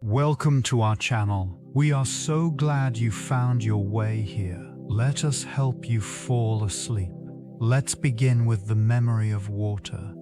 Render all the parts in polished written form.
Welcome to our channel. We are so glad you found your way here. Let us help you fall asleep. Let's begin with the memory of water,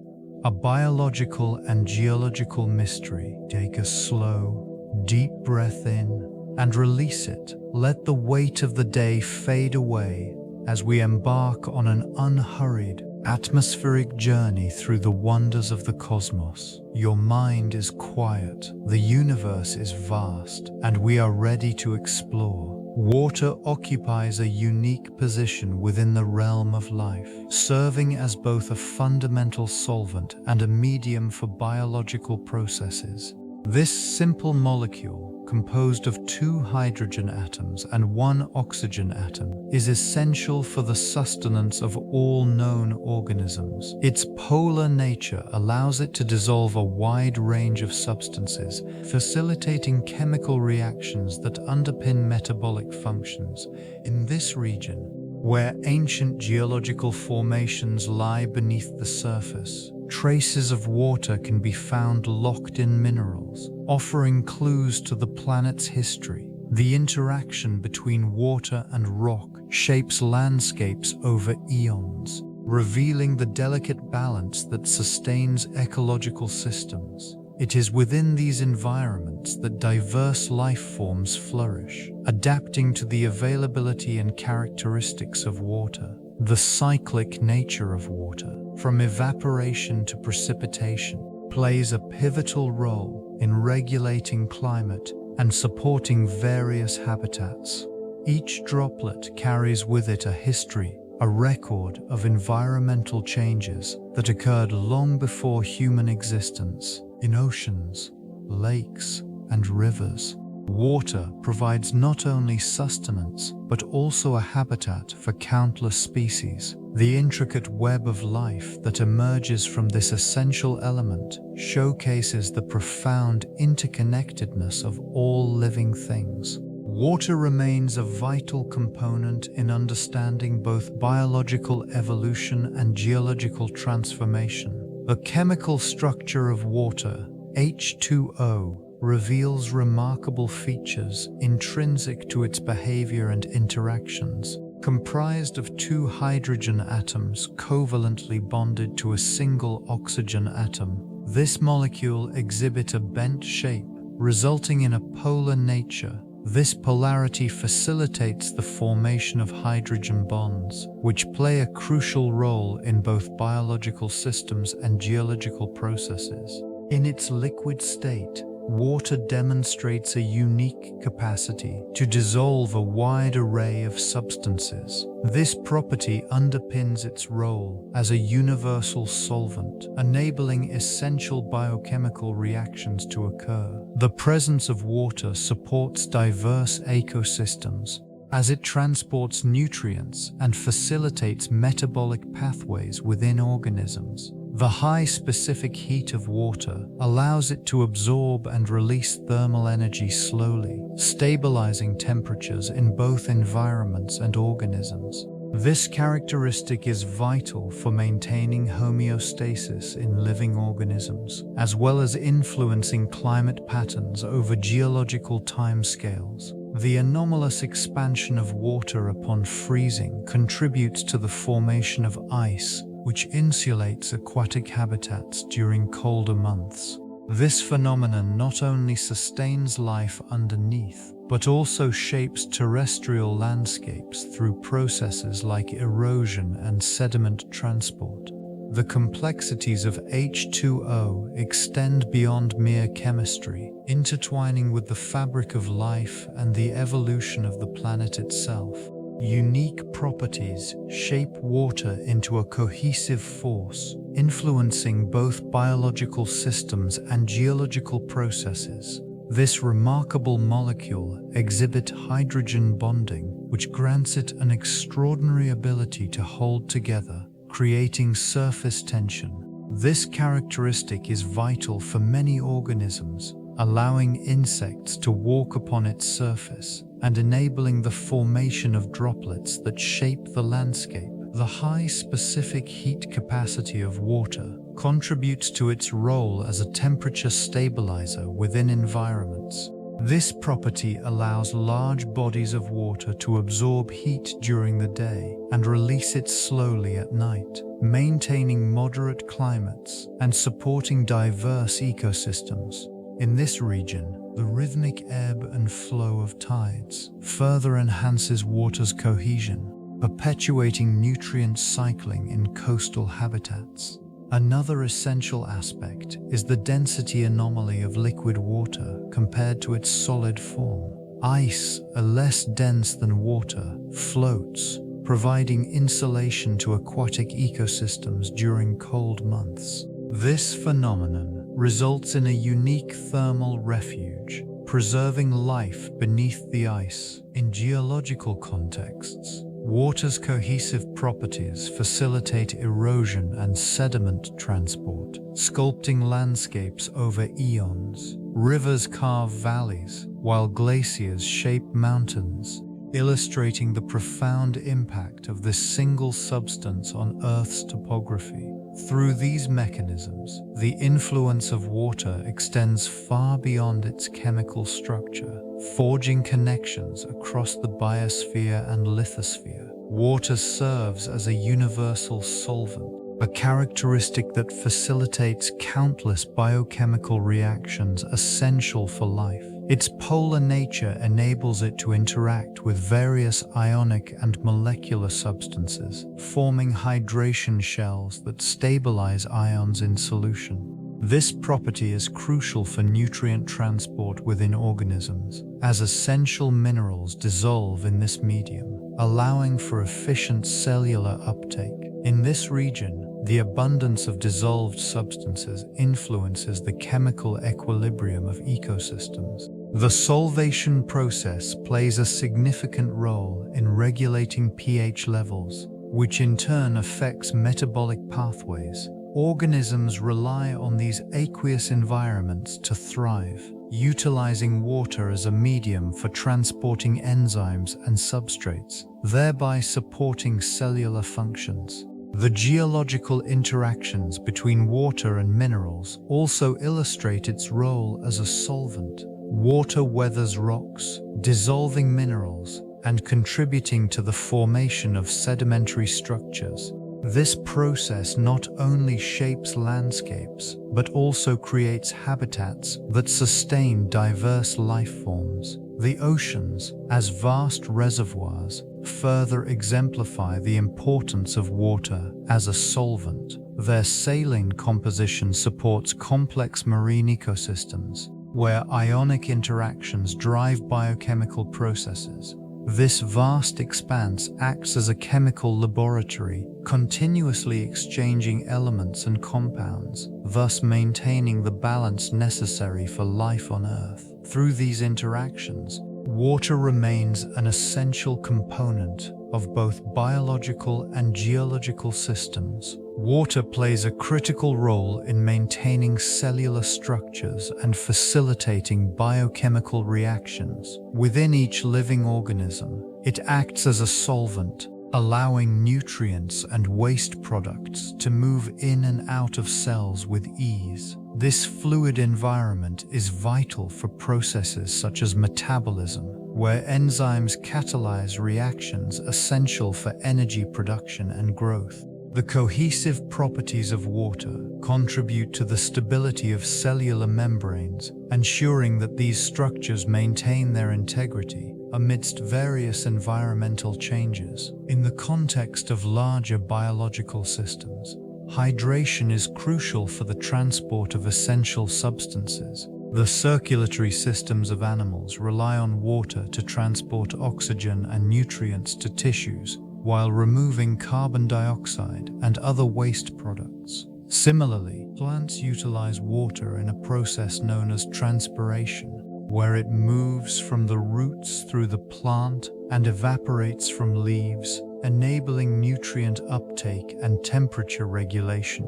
a biological and geological mystery. Take a slow, deep breath in and release it. Let the weight of the day fade away as we embark on an unhurried, atmospheric journey through the wonders of the cosmos. Your mind is quiet, the universe is vast, and we are ready to explore. Water occupies a unique position within the realm of life, serving as both a fundamental solvent and a medium for biological processes. This simple molecule, composed of 2 hydrogen atoms and 1 oxygen atom, is essential for the sustenance of all known organisms. Its polar nature allows it to dissolve a wide range of substances, facilitating chemical reactions that underpin metabolic functions. In this region, where ancient geological formations lie beneath the surface, traces of water can be found locked in minerals, offering clues to the planet's history. The interaction between water and rock shapes landscapes over eons, revealing the delicate balance that sustains ecological systems. It is within these environments that diverse life forms flourish, adapting to the availability and characteristics of water. The cyclic nature of water, from evaporation to precipitation, plays a pivotal role in regulating climate and supporting various habitats. Each droplet carries with it a history, a record of environmental changes that occurred long before human existence. In oceans, lakes, and rivers, water provides not only sustenance, but also a habitat for countless species. The intricate web of life that emerges from this essential element showcases the profound interconnectedness of all living things. Water remains a vital component in understanding both biological evolution and geological transformation. The chemical structure of water, H2O, reveals remarkable features intrinsic to its behavior and interactions. Comprised of 2 hydrogen atoms covalently bonded to a single oxygen atom, this molecule exhibits a bent shape, resulting in a polar nature. This polarity facilitates the formation of hydrogen bonds, which play a crucial role in both biological systems and geological processes. In its liquid state, water demonstrates a unique capacity to dissolve a wide array of substances. This property underpins its role as a universal solvent, enabling essential biochemical reactions to occur. The presence of water supports diverse ecosystems, as it transports nutrients and facilitates metabolic pathways within organisms. The high specific heat of water allows it to absorb and release thermal energy slowly, stabilizing temperatures in both environments and organisms. This characteristic is vital for maintaining homeostasis in living organisms, as well as influencing climate patterns over geological timescales. The anomalous expansion of water upon freezing contributes to the formation of ice, which insulates aquatic habitats during colder months. This phenomenon not only sustains life underneath, but also shapes terrestrial landscapes through processes like erosion and sediment transport. The complexities of H2O extend beyond mere chemistry, intertwining with the fabric of life and the evolution of the planet itself. Unique properties shape water into a cohesive force, influencing both biological systems and geological processes. This remarkable molecule exhibits hydrogen bonding, which grants it an extraordinary ability to hold together, creating surface tension. This characteristic is vital for many organisms, allowing insects to walk upon its surface and enabling the formation of droplets that shape the landscape. The high specific heat capacity of water contributes to its role as a temperature stabilizer within environments. This property allows large bodies of water to absorb heat during the day and release it slowly at night, maintaining moderate climates and supporting diverse ecosystems. In this region, the rhythmic ebb and flow of tides further enhances water's cohesion, perpetuating nutrient cycling in coastal habitats. Another essential aspect is the density anomaly of liquid water compared to its solid form. Ice, less dense than water, floats, providing insulation to aquatic ecosystems during cold months. This phenomenon results in a unique thermal refuge, preserving life beneath the ice. In geological contexts, water's cohesive properties facilitate erosion and sediment transport, sculpting landscapes over eons. Rivers carve valleys, while glaciers shape mountains, illustrating the profound impact of this single substance on Earth's topography. Through these mechanisms, the influence of water extends far beyond its chemical structure, forging connections across the biosphere and lithosphere. Water serves as a universal solvent, a characteristic that facilitates countless biochemical reactions essential for life. Its polar nature enables it to interact with various ionic and molecular substances, forming hydration shells that stabilize ions in solution. This property is crucial for nutrient transport within organisms, as essential minerals dissolve in this medium, allowing for efficient cellular uptake. In this region, the abundance of dissolved substances influences the chemical equilibrium of ecosystems. The solvation process plays a significant role in regulating pH levels, which in turn affects metabolic pathways. Organisms rely on these aqueous environments to thrive, utilizing water as a medium for transporting enzymes and substrates, thereby supporting cellular functions. The geological interactions between water and minerals also illustrate its role as a solvent. Water weathers rocks, dissolving minerals, and contributing to the formation of sedimentary structures. This process not only shapes landscapes, but also creates habitats that sustain diverse life forms. The oceans, as vast reservoirs, further exemplify the importance of water as a solvent. Their saline composition supports complex marine ecosystems, where ionic interactions drive biochemical processes. This vast expanse acts as a chemical laboratory, continuously exchanging elements and compounds, thus maintaining the balance necessary for life on Earth. Through these interactions, water remains an essential component of both biological and geological systems. Water plays a critical role in maintaining cellular structures and facilitating biochemical reactions. Within each living organism, it acts as a solvent, allowing nutrients and waste products to move in and out of cells with ease. This fluid environment is vital for processes such as metabolism, where enzymes catalyze reactions essential for energy production and growth. The cohesive properties of water contribute to the stability of cellular membranes, ensuring that these structures maintain their integrity amidst various environmental changes. In the context of larger biological systems, hydration is crucial for the transport of essential substances. The circulatory systems of animals rely on water to transport oxygen and nutrients to tissues, while removing carbon dioxide and other waste products. Similarly, plants utilize water in a process known as transpiration, where it moves from the roots through the plant and evaporates from leaves, enabling nutrient uptake and temperature regulation.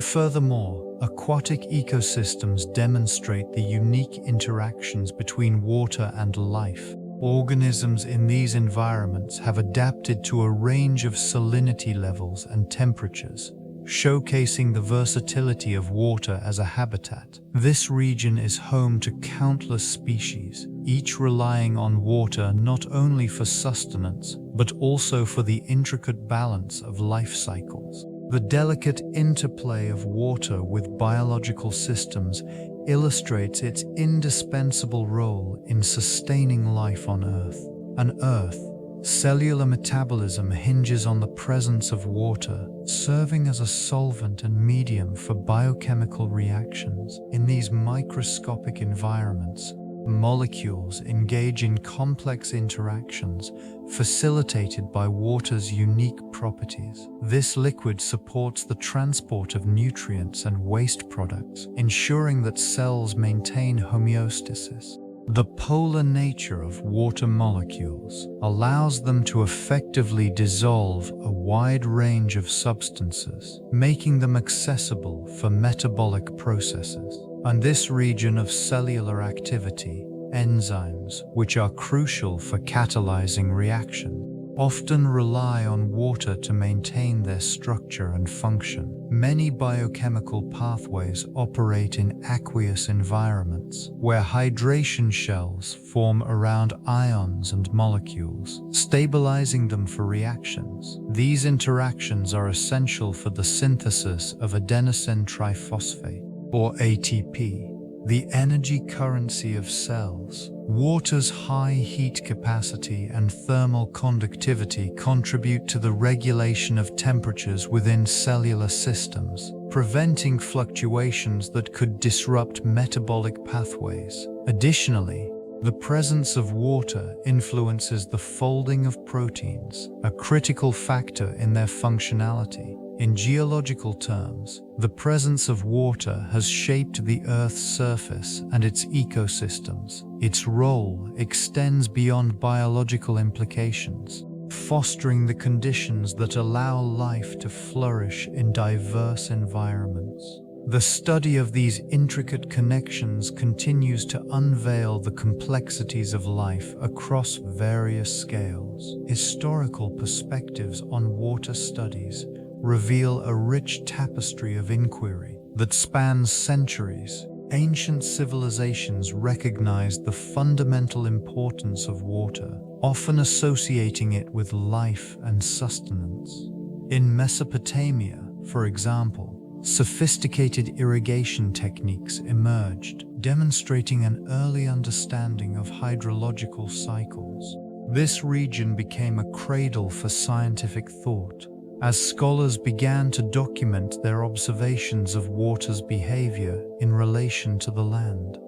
Furthermore, aquatic ecosystems demonstrate the unique interactions between water and life. Organisms in these environments have adapted to a range of salinity levels and temperatures, showcasing the versatility of water as a habitat. This region is home to countless species, each relying on water not only for sustenance, but also for the intricate balance of life cycles. The delicate interplay of water with biological systems illustrates its indispensable role in sustaining life on Earth. On Earth, cellular metabolism hinges on the presence of water, serving as a solvent and medium for biochemical reactions. In these microscopic environments, molecules engage in complex interactions facilitated by water's unique properties. This liquid supports the transport of nutrients and waste products, ensuring that cells maintain homeostasis. The polar nature of water molecules allows them to effectively dissolve a wide range of substances, making them accessible for metabolic processes. On this region of cellular activity, enzymes, which are crucial for catalyzing reaction, often rely on water to maintain their structure and function. Many biochemical pathways operate in aqueous environments, where hydration shells form around ions and molecules, stabilizing them for reactions. These interactions are essential for the synthesis of adenosine triphosphate, or ATP, the energy currency of cells. Water's high heat capacity and thermal conductivity contribute to the regulation of temperatures within cellular systems, preventing fluctuations that could disrupt metabolic pathways. Additionally, the presence of water influences the folding of proteins, a critical factor in their functionality. In geological terms, the presence of water has shaped the Earth's surface and its ecosystems. Its role extends beyond biological implications, fostering the conditions that allow life to flourish in diverse environments. The study of these intricate connections continues to unveil the complexities of life across various scales. Historical perspectives on water studies reveal a rich tapestry of inquiry that spans centuries. Ancient civilizations recognized the fundamental importance of water, often associating it with life and sustenance. In Mesopotamia, for example, sophisticated irrigation techniques emerged, demonstrating an early understanding of hydrological cycles. This region became a cradle for scientific thought, as scholars began to document their observations of water's behavior in relation to the land.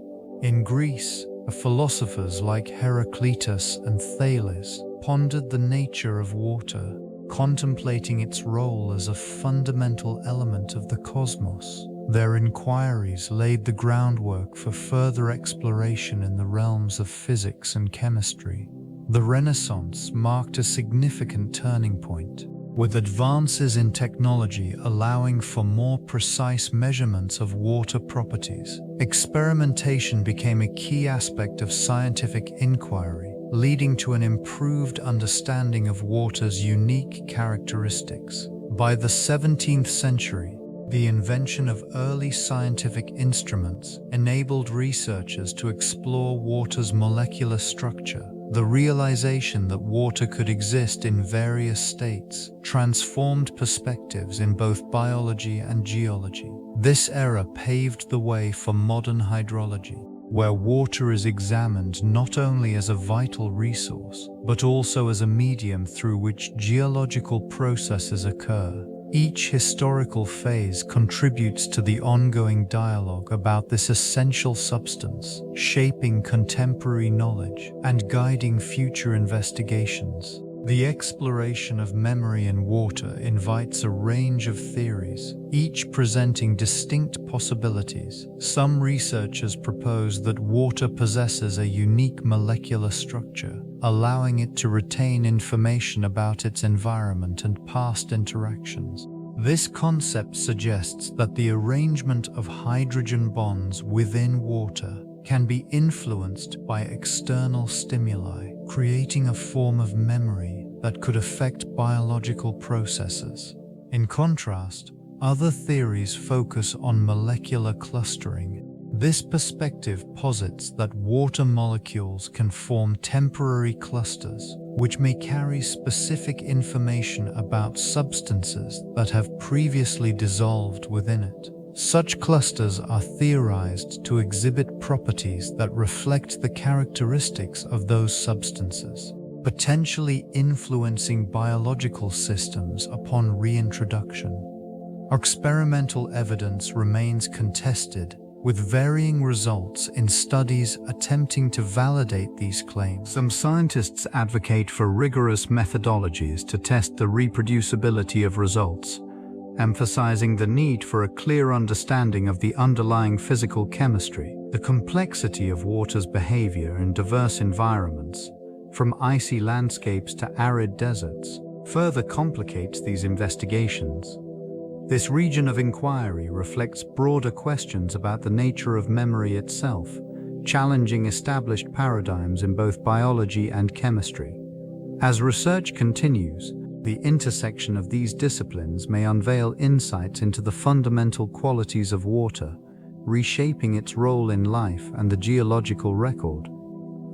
In Greece, philosophers like Heraclitus and Thales pondered the nature of water, contemplating its role as a fundamental element of the cosmos. Their inquiries laid the groundwork for further exploration in the realms of physics and chemistry. The Renaissance marked a significant turning point, with advances in technology allowing for more precise measurements of water properties. Experimentation became a key aspect of scientific inquiry, leading to an improved understanding of water's unique characteristics. By the 17th century, the invention of early scientific instruments enabled researchers to explore water's molecular structure. The realization that water could exist in various states transformed perspectives in both biology and geology. This era paved the way for modern hydrology, where water is examined not only as a vital resource, but also as a medium through which geological processes occur. Each historical phase contributes to the ongoing dialogue about this essential substance, shaping contemporary knowledge and guiding future investigations. The exploration of memory in water invites a range of theories, each presenting distinct possibilities. Some researchers propose that water possesses a unique molecular structure, allowing it to retain information about its environment and past interactions. This concept suggests that the arrangement of hydrogen bonds within water can be influenced by external stimuli, creating a form of memory that could affect biological processes. In contrast, Other theories focus on molecular clustering. This perspective posits that water molecules can form temporary clusters, which may carry specific information about substances that have previously dissolved within it. Such clusters are theorized to exhibit properties that reflect the characteristics of those substances, potentially influencing biological systems upon reintroduction. Experimental evidence remains contested, with varying results in studies attempting to validate these claims. Some scientists advocate for rigorous methodologies to test the reproducibility of results, emphasizing the need for a clear understanding of the underlying physical chemistry. The complexity of water's behavior in diverse environments, from icy landscapes to arid deserts, further complicates these investigations. This region of inquiry reflects broader questions about the nature of memory itself, challenging established paradigms in both biology and chemistry. As research continues, the intersection of these disciplines may unveil insights into the fundamental qualities of water, reshaping its role in life and the geological record.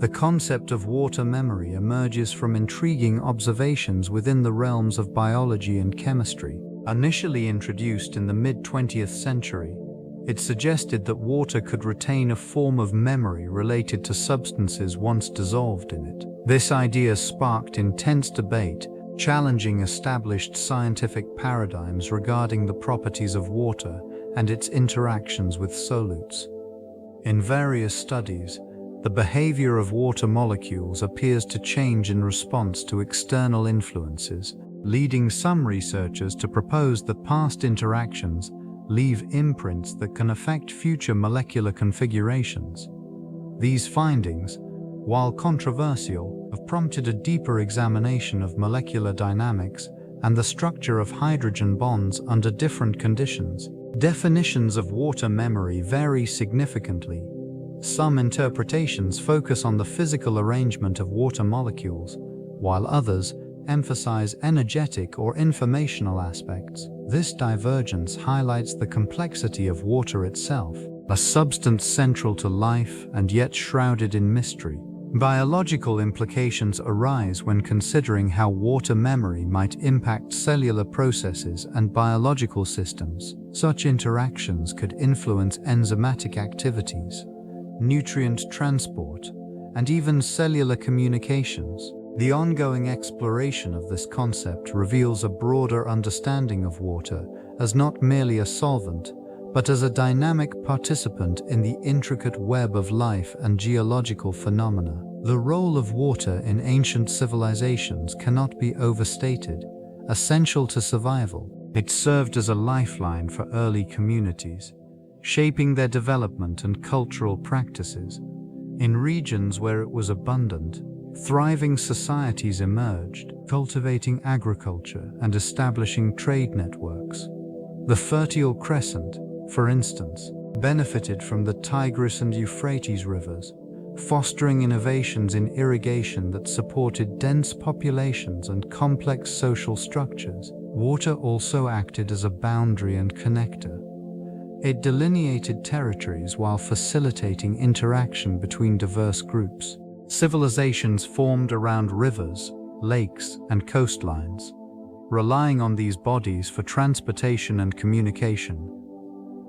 The concept of water memory emerges from intriguing observations within the realms of biology and chemistry. Initially introduced in the mid-20th century, it suggested that water could retain a form of memory related to substances once dissolved in it. This idea sparked intense debate, challenging established scientific paradigms regarding the properties of water and its interactions with solutes. In various studies, the behavior of water molecules appears to change in response to external influences, leading some researchers to propose that past interactions leave imprints that can affect future molecular configurations. These findings, while controversial, have prompted a deeper examination of molecular dynamics and the structure of hydrogen bonds under different conditions. Definitions of water memory vary significantly. Some interpretations focus on the physical arrangement of water molecules, while others emphasize energetic or informational aspects. This divergence highlights the complexity of water itself, a substance central to life and yet shrouded in mystery. Biological implications arise when considering how water memory might impact cellular processes and biological systems. Such interactions could influence enzymatic activities, nutrient transport, and even cellular communications. The ongoing exploration of this concept reveals a broader understanding of water as not merely a solvent, but as a dynamic participant in the intricate web of life and geological phenomena. The role of water in ancient civilizations cannot be overstated. Essential to survival, it served as a lifeline for early communities, shaping their development and cultural practices. In regions where it was abundant, thriving societies emerged, cultivating agriculture and establishing trade networks. The Fertile Crescent, for instance, benefited from the Tigris and Euphrates rivers, fostering innovations in irrigation that supported dense populations and complex social structures. Water also acted as a boundary and connector. It delineated territories while facilitating interaction between diverse groups. Civilizations formed around rivers, lakes, and coastlines, relying on these bodies for transportation and communication.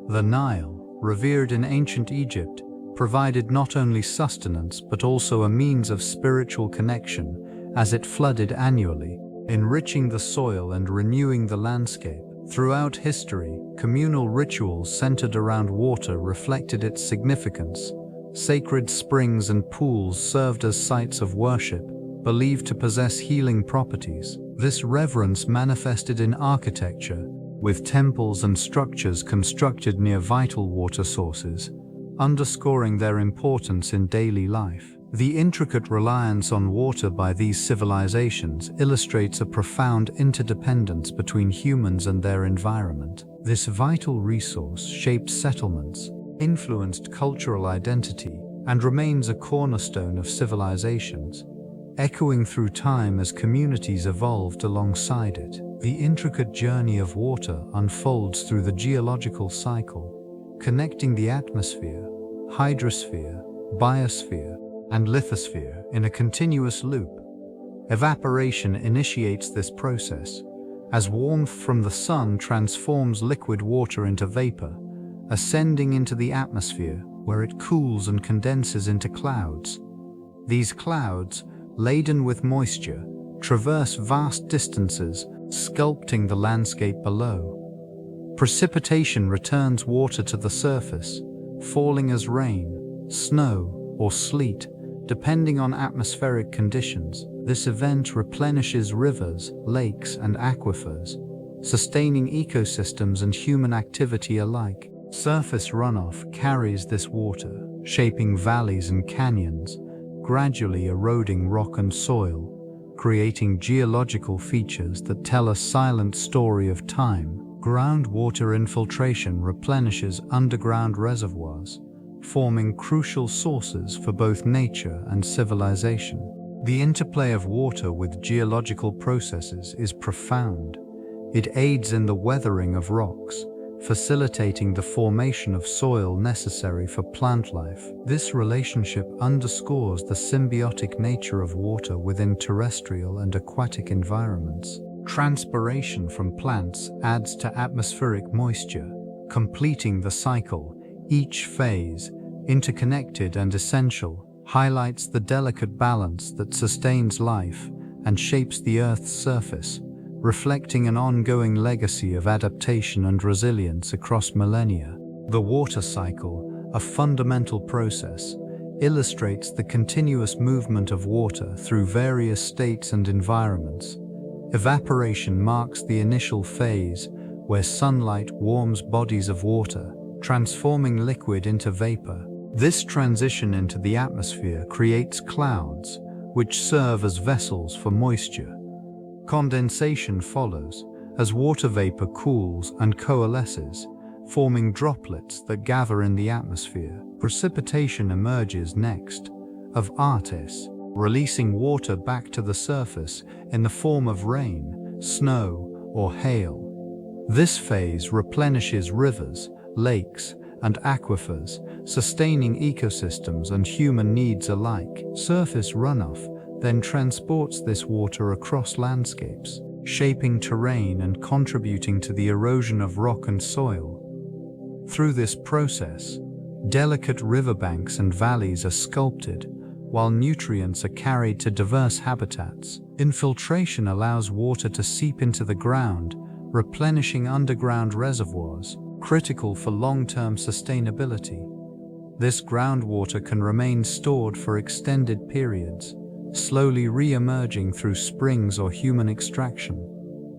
The Nile, revered in ancient Egypt, provided not only sustenance but also a means of spiritual connection as it flooded annually, enriching the soil and renewing the landscape. Throughout history, communal rituals centered around water reflected its significance. Sacred springs and pools served as sites of worship, believed to possess healing properties. This reverence manifested in architecture, with temples and structures constructed near vital water sources, underscoring their importance in daily life. The intricate reliance on water by these civilizations illustrates a profound interdependence between humans and their environment. This vital resource shaped settlements, influenced cultural identity, and remains a cornerstone of civilizations, echoing through time as communities evolved alongside it. The intricate journey of water unfolds through the geological cycle, connecting the atmosphere, hydrosphere, biosphere, and lithosphere in a continuous loop. Evaporation initiates this process, as warmth from the sun transforms liquid water into vapor, ascending into the atmosphere where it cools and condenses into clouds. These clouds, laden with moisture, traverse vast distances, sculpting the landscape below. Precipitation returns water to the surface, falling as rain, snow, or sleet, depending on atmospheric conditions. This event replenishes rivers, lakes, and aquifers, sustaining ecosystems and human activity alike. Surface runoff carries this water, shaping valleys and canyons, gradually eroding rock and soil, creating geological features that tell a silent story of time. Groundwater infiltration replenishes underground reservoirs, forming crucial sources for both nature and civilization. The interplay of water with geological processes is profound. It aids in the weathering of rocks, facilitating the formation of soil necessary for plant life. This relationship underscores the symbiotic nature of water within terrestrial and aquatic environments. Transpiration from plants adds to atmospheric moisture, completing the cycle. Each phase, interconnected and essential, highlights the delicate balance that sustains life and shapes the Earth's surface, reflecting an ongoing legacy of adaptation and resilience across millennia. The water cycle, a fundamental process, illustrates the continuous movement of water through various states and environments. Evaporation marks the initial phase, where sunlight warms bodies of water, transforming liquid into vapor. This transition into the atmosphere creates clouds, which serve as vessels for moisture. Condensation follows, as water vapor cools and coalesces, forming droplets that gather in the atmosphere. Precipitation emerges next, of artis, releasing water back to the surface in the form of rain, snow, or hail. This phase replenishes rivers, lakes, and aquifers, sustaining ecosystems and human needs alike. Surface runoff then transports this water across landscapes, shaping terrain and contributing to the erosion of rock and soil. Through this process, delicate riverbanks and valleys are sculpted, while nutrients are carried to diverse habitats. Infiltration allows water to seep into the ground, replenishing underground reservoirs, critical for long-term sustainability. This groundwater can remain stored for extended periods, slowly re-emerging through springs or human extraction.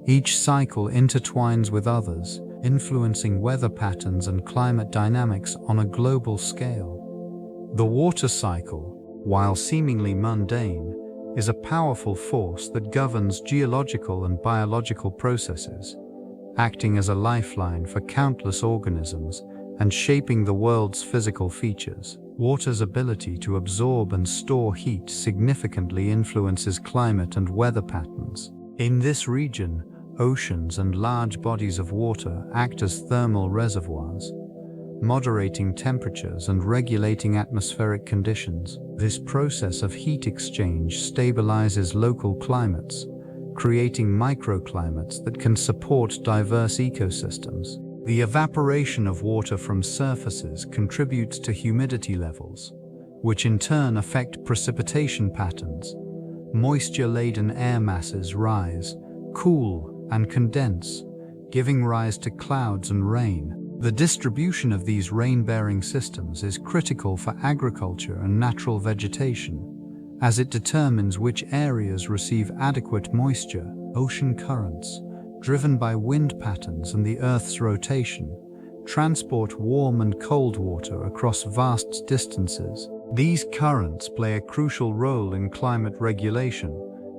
Each cycle intertwines with others, influencing weather patterns and climate dynamics on a global scale. The water cycle, while seemingly mundane, is a powerful force that governs geological and biological processes, acting as a lifeline for countless organisms and shaping the world's physical features. Water's ability to absorb and store heat significantly influences climate and weather patterns. In this region, oceans and large bodies of water act as thermal reservoirs, moderating temperatures and regulating atmospheric conditions. This process of heat exchange stabilizes local climates, creating microclimates that can support diverse ecosystems. The evaporation of water from surfaces contributes to humidity levels, which in turn affect precipitation patterns. Moisture-laden air masses rise, cool, and condense, giving rise to clouds and rain. The distribution of these rain-bearing systems is critical for agriculture and natural vegetation, as it determines which areas receive adequate moisture. Ocean currents, driven by wind patterns and the Earth's rotation, transport warm and cold water across vast distances. These currents play a crucial role in climate regulation,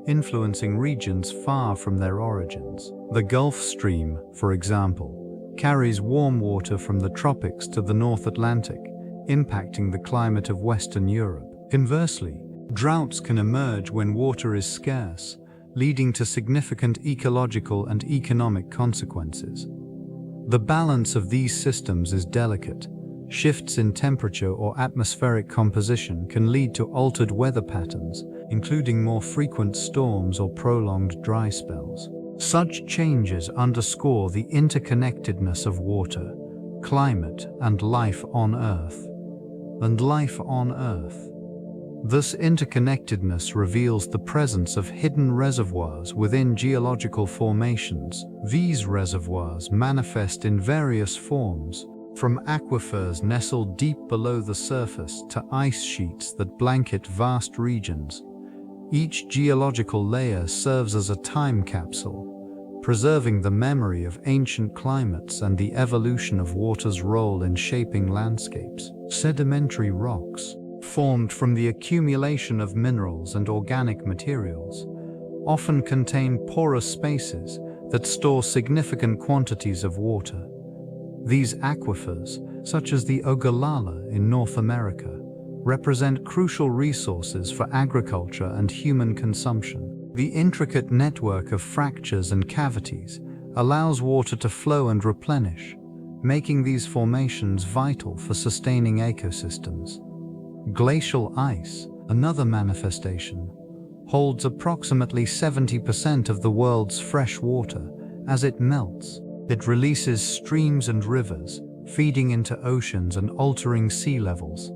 influencing regions far from their origins. The Gulf Stream, for example, carries warm water from the tropics to the North Atlantic, impacting the climate of Western Europe. Conversely, droughts can emerge when water is scarce, leading to significant ecological and economic consequences. The balance of these systems is delicate. Shifts in temperature or atmospheric composition can lead to altered weather patterns, including more frequent storms or prolonged dry spells. Such changes underscore the interconnectedness of water, climate, and life on Earth. This interconnectedness reveals the presence of hidden reservoirs within geological formations. These reservoirs manifest in various forms, from aquifers nestled deep below the surface to ice sheets that blanket vast regions. Each geological layer serves as a time capsule, preserving the memory of ancient climates and the evolution of water's role in shaping landscapes. Sedimentary rocks, formed from the accumulation of minerals and organic materials, often contain porous spaces that store significant quantities of water. These aquifers, such as the Ogallala in North America, represent crucial resources for agriculture and human consumption. The intricate network of fractures and cavities allows water to flow and replenish, making these formations vital for sustaining ecosystems. Glacial ice, another manifestation, holds approximately 70% of the world's fresh water. As it melts, it releases streams and rivers, feeding into oceans and altering sea levels.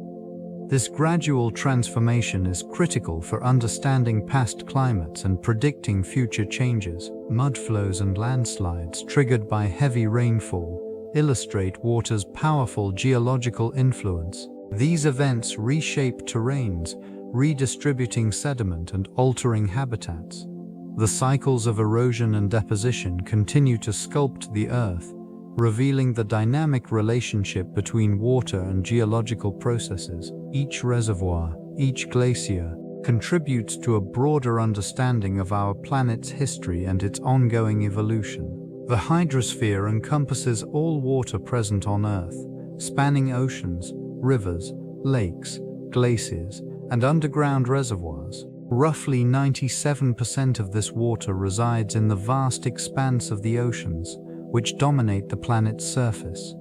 This gradual transformation is critical for understanding past climates and predicting future changes. Mudflows and landslides triggered by heavy rainfall illustrate water's powerful geological influence. These events reshape terrains, redistributing sediment and altering habitats. The cycles of erosion and deposition continue to sculpt the Earth, revealing the dynamic relationship between water and geological processes. Each reservoir, each glacier, contributes to a broader understanding of our planet's history and its ongoing evolution. The hydrosphere encompasses all water present on Earth, spanning oceans, rivers, lakes, glaciers, and underground reservoirs. Roughly 97% of this water resides in the vast expanse of the oceans, which dominate the planet's surface.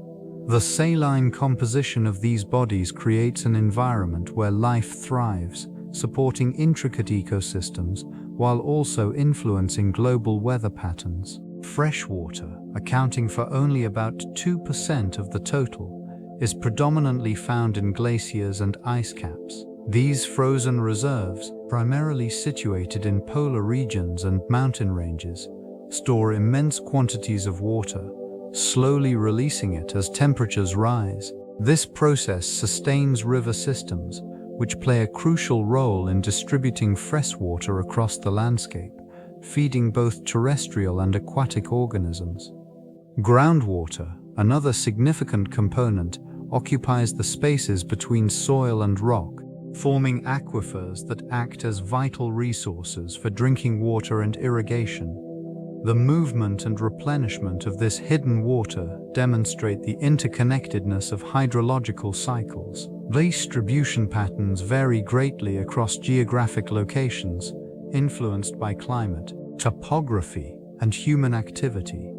The saline composition of these bodies creates an environment where life thrives, supporting intricate ecosystems while also influencing global weather patterns. Freshwater, accounting for only about 2% of the total, is predominantly found in glaciers and ice caps. These frozen reserves, primarily situated in polar regions and mountain ranges, store immense quantities of water, slowly releasing it as temperatures rise. This process sustains river systems, which play a crucial role in distributing fresh water across the landscape, feeding both terrestrial and aquatic organisms. Groundwater, another significant component, occupies the spaces between soil and rock, forming aquifers that act as vital resources for drinking water and irrigation. The movement and replenishment of this hidden water demonstrate the interconnectedness of hydrological cycles. Distribution patterns vary greatly across geographic locations, influenced by climate, topography, and human activity.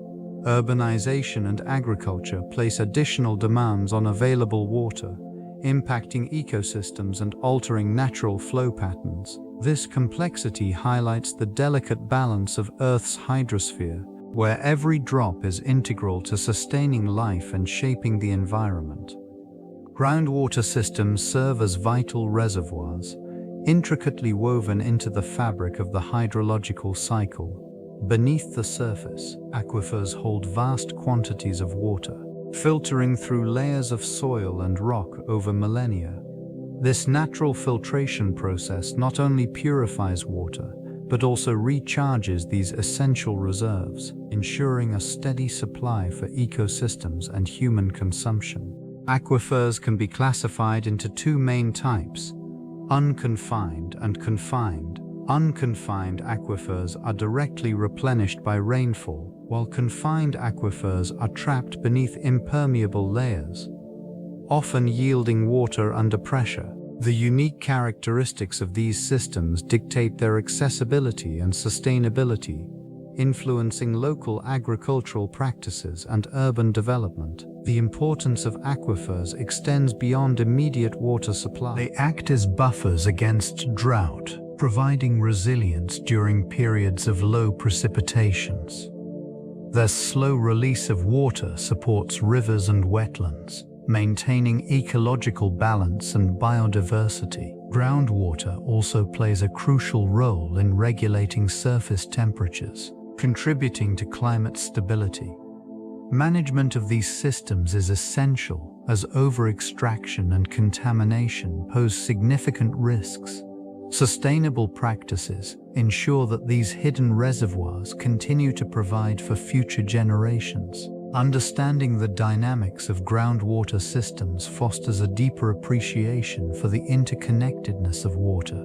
Urbanization and agriculture place additional demands on available water, impacting ecosystems and altering natural flow patterns. This complexity highlights the delicate balance of Earth's hydrosphere, where every drop is integral to sustaining life and shaping the environment. Groundwater systems serve as vital reservoirs, intricately woven into the fabric of the hydrological cycle. Beneath the surface, aquifers hold vast quantities of water, filtering through layers of soil and rock over millennia. This natural filtration process not only purifies water, but also recharges these essential reserves, ensuring a steady supply for ecosystems and human consumption. Aquifers can be classified into two main types: unconfined and confined. Unconfined aquifers are directly replenished by rainfall, while confined aquifers are trapped beneath impermeable layers, often yielding water under pressure. The unique characteristics of these systems dictate their accessibility and sustainability, influencing local agricultural practices and urban development. The importance of aquifers extends beyond immediate water supply. They act as buffers against drought, providing resilience during periods of low precipitations. Their slow release of water supports rivers and wetlands, maintaining ecological balance and biodiversity. Groundwater also plays a crucial role in regulating surface temperatures, contributing to climate stability. Management of these systems is essential, as over-extraction and contamination pose significant risks. Sustainable practices ensure that these hidden reservoirs continue to provide for future generations. Understanding the dynamics of groundwater systems fosters a deeper appreciation for the interconnectedness of water,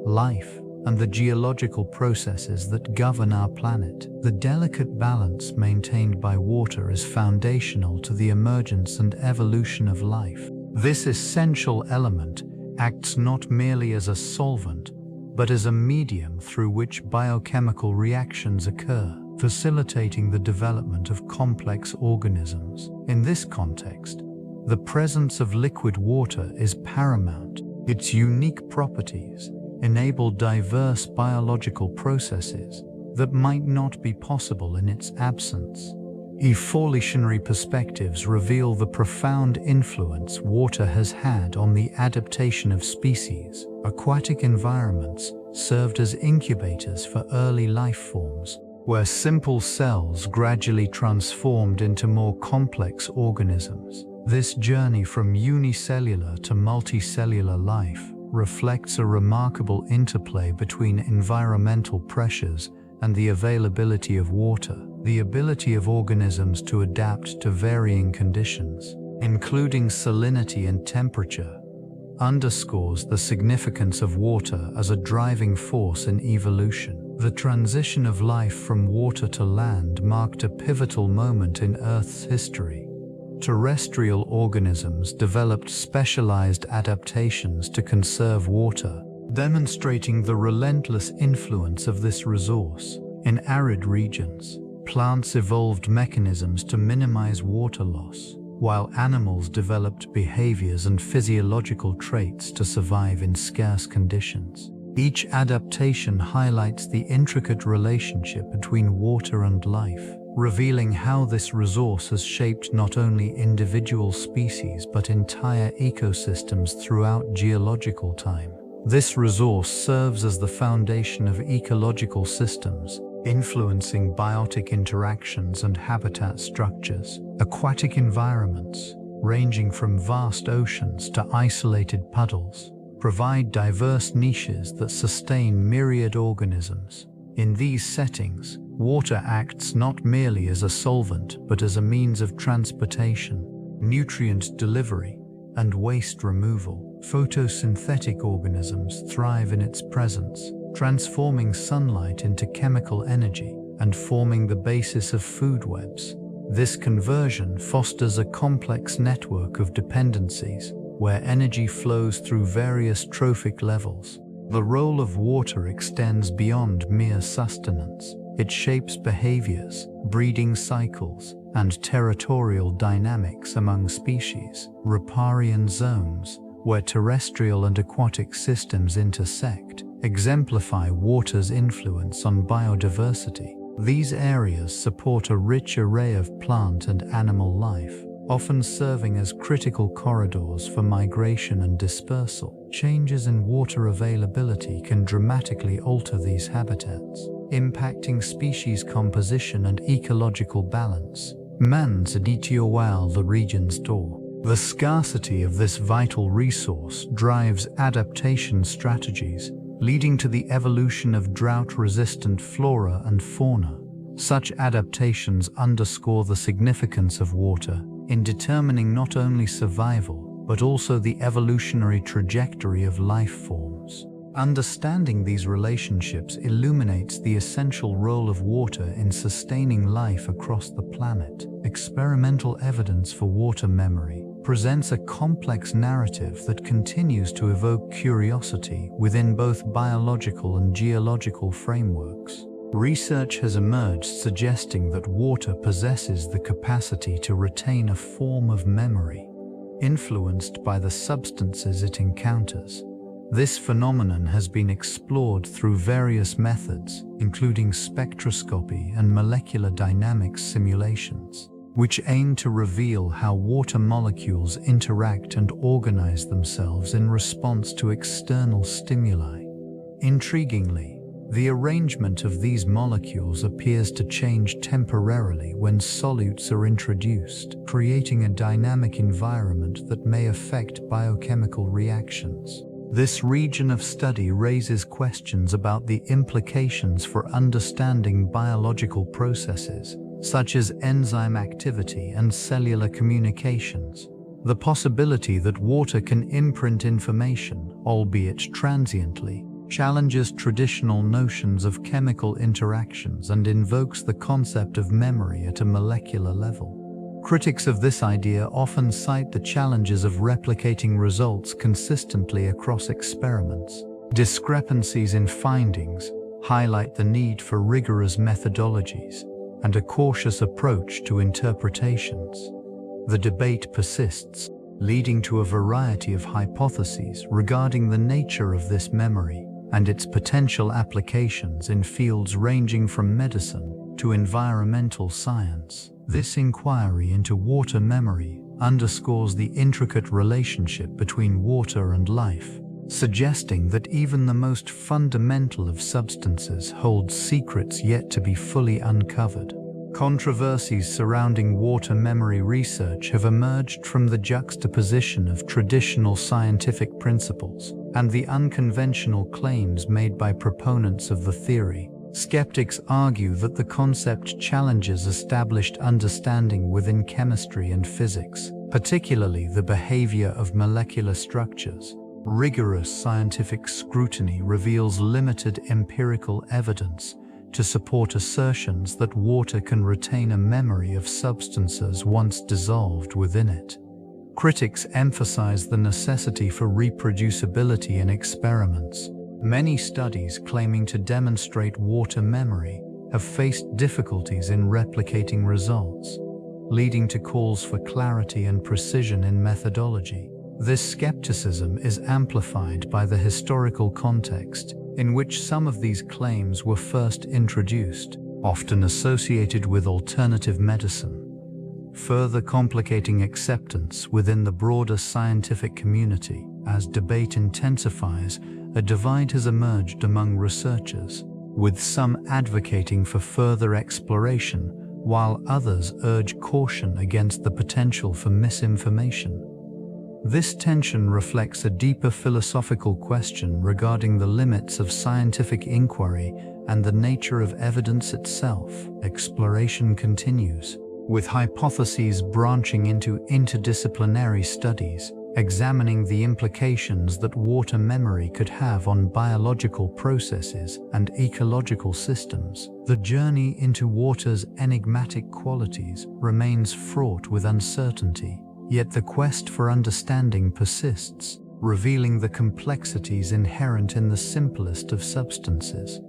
life, and the geological processes that govern our planet. The delicate balance maintained by water is foundational to the emergence and evolution of life. This essential element acts not merely as a solvent, but as a medium through which biochemical reactions occur, facilitating the development of complex organisms. In this context, the presence of liquid water is paramount. Its unique properties enable diverse biological processes that might not be possible in its absence. Evolutionary perspectives reveal the profound influence water has had on the adaptation of species. Aquatic environments served as incubators for early life forms, where simple cells gradually transformed into more complex organisms. This journey from unicellular to multicellular life reflects a remarkable interplay between environmental pressures and the availability of water. The ability of organisms to adapt to varying conditions, including salinity and temperature, underscores the significance of water as a driving force in evolution. The transition of life from water to land marked a pivotal moment in Earth's history. Terrestrial organisms developed specialized adaptations to conserve water, demonstrating the relentless influence of this resource. In arid regions, plants evolved mechanisms to minimize water loss, while animals developed behaviors and physiological traits to survive in scarce conditions. Each adaptation highlights the intricate relationship between water and life, revealing how this resource has shaped not only individual species but entire ecosystems throughout geological time. This resource serves as the foundation of ecological systems, influencing biotic interactions and habitat structures. Aquatic environments, ranging from vast oceans to isolated puddles, provide diverse niches that sustain myriad organisms. In these settings, water acts not merely as a solvent but as a means of transportation, nutrient delivery, and waste removal. Photosynthetic organisms thrive in its presence, transforming sunlight into chemical energy and forming the basis of food webs. This conversion fosters a complex network of dependencies, where energy flows through various trophic levels. The role of water extends beyond mere sustenance. It shapes behaviors, breeding cycles, and territorial dynamics among species. Riparian zones, where terrestrial and aquatic systems intersect, exemplify water's influence on biodiversity. These areas support a rich array of plant and animal life, often serving as critical corridors for migration and dispersal. Changes in water availability can dramatically alter these habitats, impacting species composition and ecological balance. Mans Aditioal, the region's door. The scarcity of this vital resource drives adaptation strategies, leading to the evolution of drought-resistant flora and fauna. Such adaptations underscore the significance of water in determining not only survival, but also the evolutionary trajectory of life forms. Understanding these relationships illuminates the essential role of water in sustaining life across the planet. Experimental evidence for water memory presents a complex narrative that continues to evoke curiosity within both biological and geological frameworks. Research has emerged suggesting that water possesses the capacity to retain a form of memory, influenced by the substances it encounters. This phenomenon has been explored through various methods, including spectroscopy and molecular dynamics simulations, which aim to reveal how water molecules interact and organize themselves in response to external stimuli. Intriguingly, the arrangement of these molecules appears to change temporarily when solutes are introduced, creating a dynamic environment that may affect biochemical reactions. This region of study raises questions about the implications for understanding biological processes, such as enzyme activity and cellular communications. The possibility that water can imprint information, albeit transiently, challenges traditional notions of chemical interactions and invokes the concept of memory at a molecular level. Critics of this idea often cite the challenges of replicating results consistently across experiments. Discrepancies in findings highlight the need for rigorous methodologies and a cautious approach to interpretations. The debate persists, leading to a variety of hypotheses regarding the nature of this memory and its potential applications in fields ranging from medicine to environmental science. This inquiry into water memory underscores the intricate relationship between water and life, suggesting that even the most fundamental of substances holds secrets yet to be fully uncovered. Controversies surrounding water memory research have emerged from the juxtaposition of traditional scientific principles and the unconventional claims made by proponents of the theory. Skeptics argue that the concept challenges established understanding within chemistry and physics, particularly the behavior of molecular structures. Rigorous scientific scrutiny reveals limited empirical evidence to support assertions that water can retain a memory of substances once dissolved within it. Critics emphasize the necessity for reproducibility in experiments. Many studies claiming to demonstrate water memory have faced difficulties in replicating results, leading to calls for clarity and precision in methodology. This skepticism is amplified by the historical context in which some of these claims were first introduced, often associated with alternative medicine, further complicating acceptance within the broader scientific community. As debate intensifies, a divide has emerged among researchers, with some advocating for further exploration, while others urge caution against the potential for misinformation. This tension reflects a deeper philosophical question regarding the limits of scientific inquiry and the nature of evidence itself. Exploration continues, with hypotheses branching into interdisciplinary studies, examining the implications that water memory could have on biological processes and ecological systems. The journey into water's enigmatic qualities remains fraught with uncertainty, yet the quest for understanding persists, revealing the complexities inherent in the simplest of substances.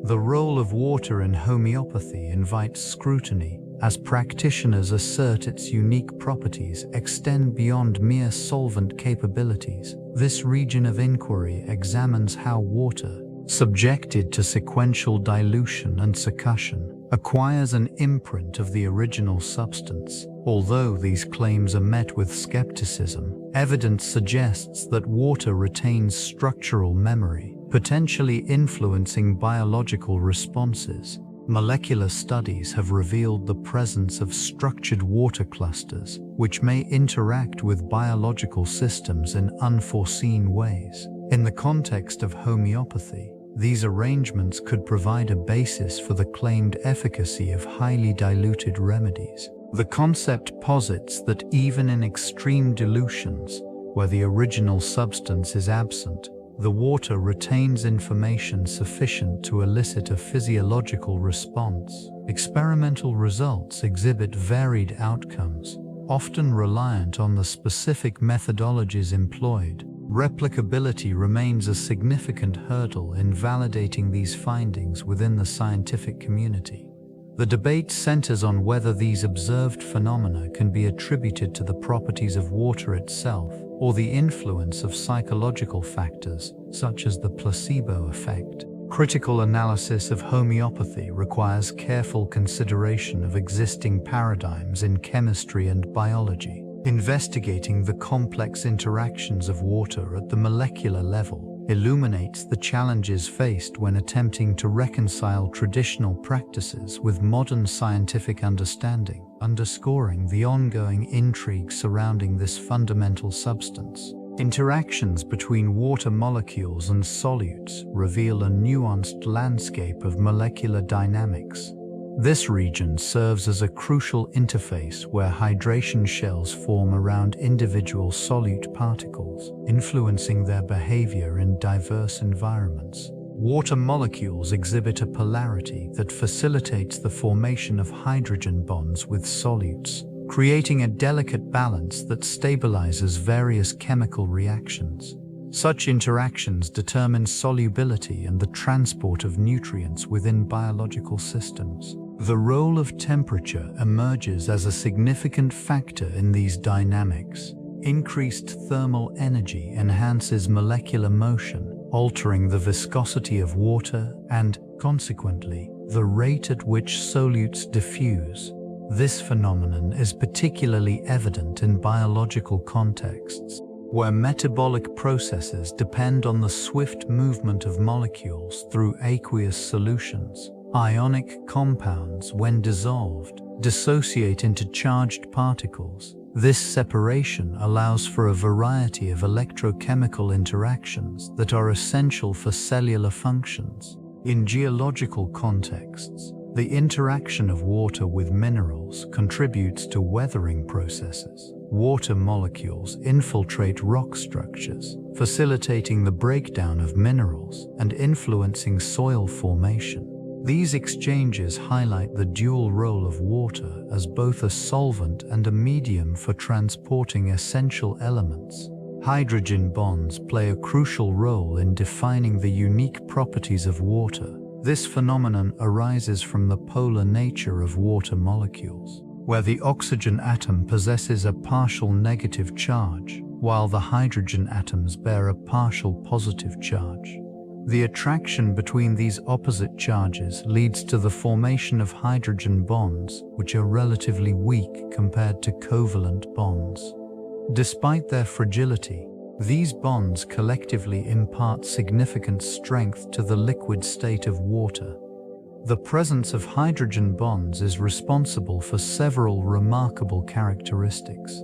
The role of water in homeopathy invites scrutiny, as practitioners assert its unique properties extend beyond mere solvent capabilities. This region of inquiry examines how water, subjected to sequential dilution and succussion, acquires an imprint of the original substance. Although these claims are met with skepticism, evidence suggests that water retains structural memory, potentially influencing biological responses. Molecular studies have revealed the presence of structured water clusters, which may interact with biological systems in unforeseen ways. In the context of homeopathy, these arrangements could provide a basis for the claimed efficacy of highly diluted remedies. The concept posits that even in extreme dilutions, where the original substance is absent, the water retains information sufficient to elicit a physiological response. Experimental results exhibit varied outcomes, often reliant on the specific methodologies employed. Replicability remains a significant hurdle in validating these findings within the scientific community. The debate centers on whether these observed phenomena can be attributed to the properties of water itself or the influence of psychological factors, such as the placebo effect. Critical analysis of homeopathy requires careful consideration of existing paradigms in chemistry and biology. Investigating the complex interactions of water at the molecular level illuminates the challenges faced when attempting to reconcile traditional practices with modern scientific understanding, underscoring the ongoing intrigue surrounding this fundamental substance. Interactions between water molecules and solutes reveal a nuanced landscape of molecular dynamics. This region serves as a crucial interface where hydration shells form around individual solute particles, influencing their behavior in diverse environments. Water molecules exhibit a polarity that facilitates the formation of hydrogen bonds with solutes, creating a delicate balance that stabilizes various chemical reactions. Such interactions determine solubility and the transport of nutrients within biological systems. The role of temperature emerges as a significant factor in these dynamics. Increased thermal energy enhances molecular motion, altering the viscosity of water and, consequently, the rate at which solutes diffuse. This phenomenon is particularly evident in biological contexts, where metabolic processes depend on the swift movement of molecules through aqueous solutions. Ionic compounds, when dissolved, dissociate into charged particles. This separation allows for a variety of electrochemical interactions that are essential for cellular functions. In geological contexts, the interaction of water with minerals contributes to weathering processes. Water molecules infiltrate rock structures, facilitating the breakdown of minerals and influencing soil formation. These exchanges highlight the dual role of water as both a solvent and a medium for transporting essential elements. Hydrogen bonds play a crucial role in defining the unique properties of water. This phenomenon arises from the polar nature of water molecules, where the oxygen atom possesses a partial negative charge, while the hydrogen atoms bear a partial positive charge. The attraction between these opposite charges leads to the formation of hydrogen bonds, which are relatively weak compared to covalent bonds. Despite their fragility, these bonds collectively impart significant strength to the liquid state of water. The presence of hydrogen bonds is responsible for several remarkable characteristics.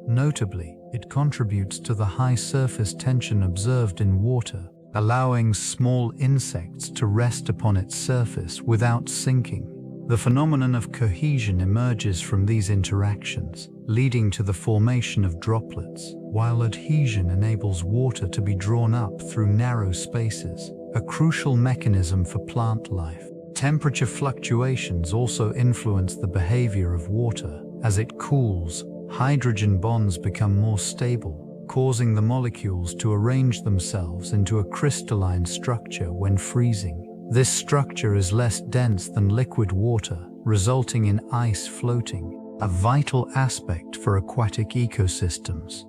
Notably, it contributes to the high surface tension observed in water, allowing small insects to rest upon its surface without sinking. The phenomenon of cohesion emerges from these interactions, leading to the formation of droplets, while adhesion enables water to be drawn up through narrow spaces, a crucial mechanism for plant life. Temperature fluctuations also influence the behavior of water. As it cools, hydrogen bonds become more stable, causing the molecules to arrange themselves into a crystalline structure when freezing. This structure is less dense than liquid water, resulting in ice floating, a vital aspect for aquatic ecosystems.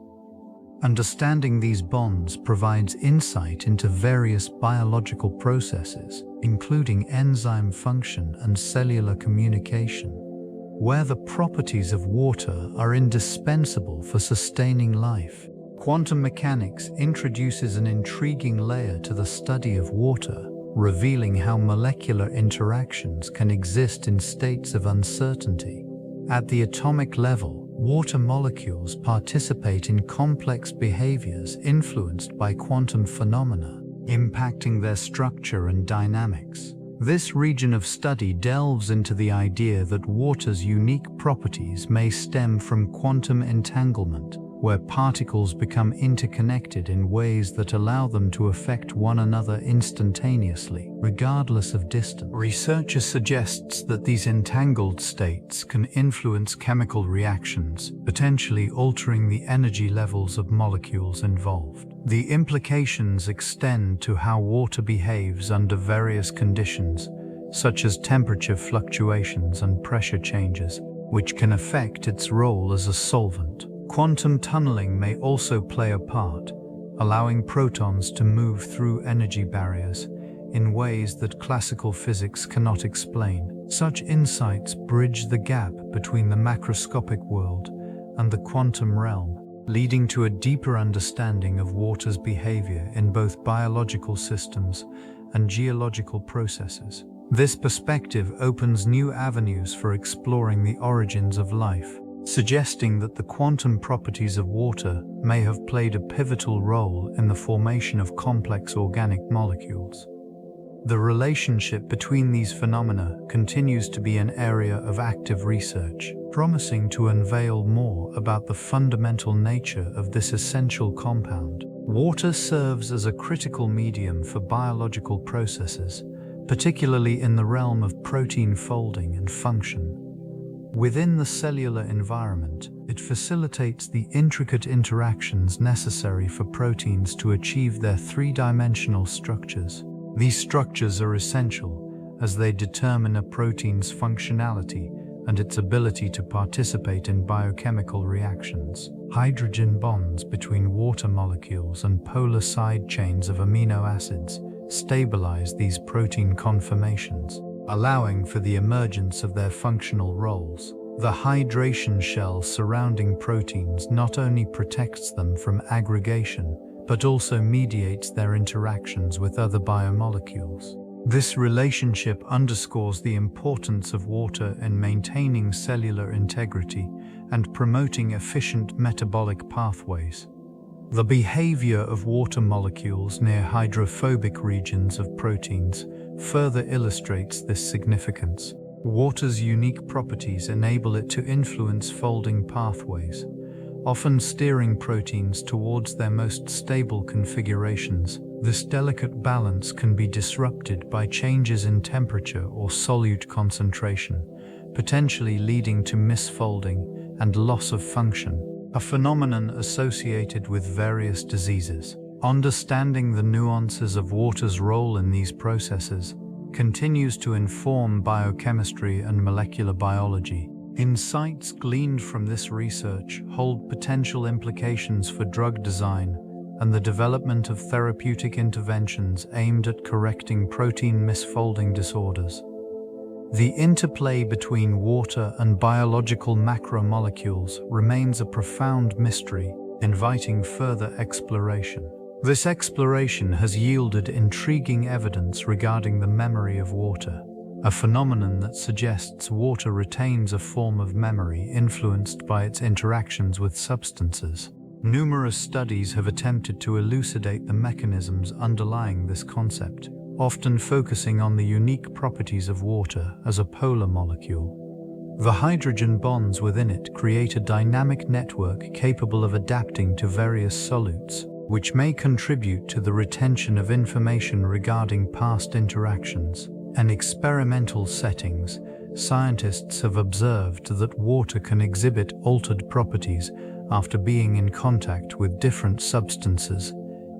Understanding these bonds provides insight into various biological processes, including enzyme function and cellular communication, where the properties of water are indispensable for sustaining life. Quantum mechanics introduces an intriguing layer to the study of water, revealing how molecular interactions can exist in states of uncertainty. At the atomic level, water molecules participate in complex behaviors influenced by quantum phenomena, impacting their structure and dynamics. This region of study delves into the idea that water's unique properties may stem from quantum entanglement, where particles become interconnected in ways that allow them to affect one another instantaneously, regardless of distance. Research suggests that these entangled states can influence chemical reactions, potentially altering the energy levels of molecules involved. The implications extend to how water behaves under various conditions, such as temperature fluctuations and pressure changes, which can affect its role as a solvent. Quantum tunneling may also play a part, allowing protons to move through energy barriers in ways that classical physics cannot explain. Such insights bridge the gap between the macroscopic world and the quantum realm, leading to a deeper understanding of water's behavior in both biological systems and geological processes. This perspective opens new avenues for exploring the origins of life, suggesting that the quantum properties of water may have played a pivotal role in the formation of complex organic molecules. The relationship between these phenomena continues to be an area of active research, promising to unveil more about the fundamental nature of this essential compound. Water serves as a critical medium for biological processes, particularly in the realm of protein folding and function. Within the cellular environment, it facilitates the intricate interactions necessary for proteins to achieve their three-dimensional structures. These structures are essential as they determine a protein's functionality and its ability to participate in biochemical reactions. Hydrogen bonds between water molecules and polar side chains of amino acids stabilize these protein conformations, allowing for the emergence of their functional roles. The hydration shell surrounding proteins not only protects them from aggregation, but also mediates their interactions with other biomolecules. This relationship underscores the importance of water in maintaining cellular integrity and promoting efficient metabolic pathways. The behavior of water molecules near hydrophobic regions of proteins further illustrates this significance. Water's unique properties enable it to influence folding pathways, often steering proteins towards their most stable configurations. This delicate balance can be disrupted by changes in temperature or solute concentration, potentially leading to misfolding and loss of function, a phenomenon associated with various diseases. Understanding the nuances of water's role in these processes continues to inform biochemistry and molecular biology. Insights gleaned from this research hold potential implications for drug design and the development of therapeutic interventions aimed at correcting protein misfolding disorders. The interplay between water and biological macromolecules remains a profound mystery, inviting further exploration. This exploration has yielded intriguing evidence regarding the memory of water, a phenomenon that suggests water retains a form of memory influenced by its interactions with substances. Numerous studies have attempted to elucidate the mechanisms underlying this concept, often focusing on the unique properties of water as a polar molecule. The hydrogen bonds within it create a dynamic network capable of adapting to various solutes, which may contribute to the retention of information regarding past interactions. In experimental settings, scientists have observed that water can exhibit altered properties after being in contact with different substances,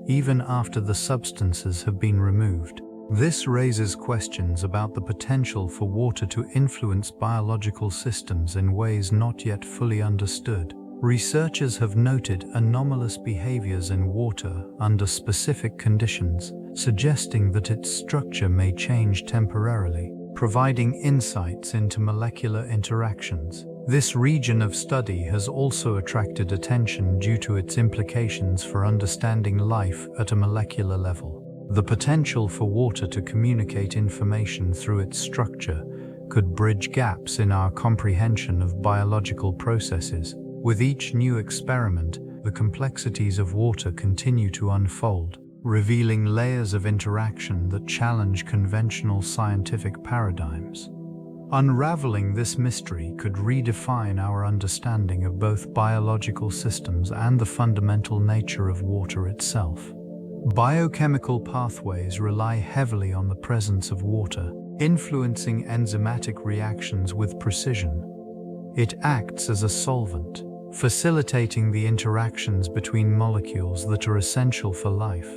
even after the substances have been removed. This raises questions about the potential for water to influence biological systems in ways not yet fully understood. Researchers have noted anomalous behaviors in water under specific conditions, suggesting that its structure may change temporarily, providing insights into molecular interactions. This region of study has also attracted attention due to its implications for understanding life at a molecular level. The potential for water to communicate information through its structure could bridge gaps in our comprehension of biological processes. With each new experiment, the complexities of water continue to unfold, revealing layers of interaction that challenge conventional scientific paradigms. Unraveling this mystery could redefine our understanding of both biological systems and the fundamental nature of water itself. Biochemical pathways rely heavily on the presence of water, influencing enzymatic reactions with precision. It acts as a solvent, facilitating the interactions between molecules that are essential for life.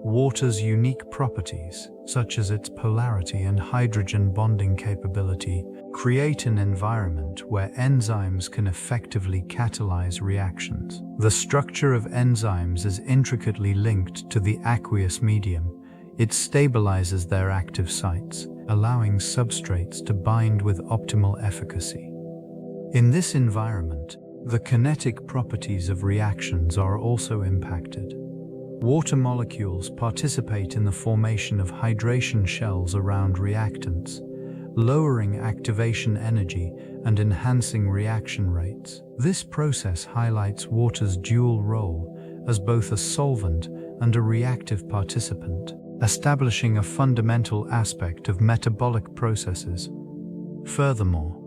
Water's unique properties, such as its polarity and hydrogen bonding capability, create an environment where enzymes can effectively catalyze reactions. The structure of enzymes is intricately linked to the aqueous medium. It stabilizes their active sites, allowing substrates to bind with optimal efficacy. In this environment, the kinetic properties of reactions are also impacted. Water molecules participate in the formation of hydration shells around reactants, lowering activation energy and enhancing reaction rates. This process highlights water's dual role as both a solvent and a reactive participant, establishing a fundamental aspect of metabolic processes. Furthermore,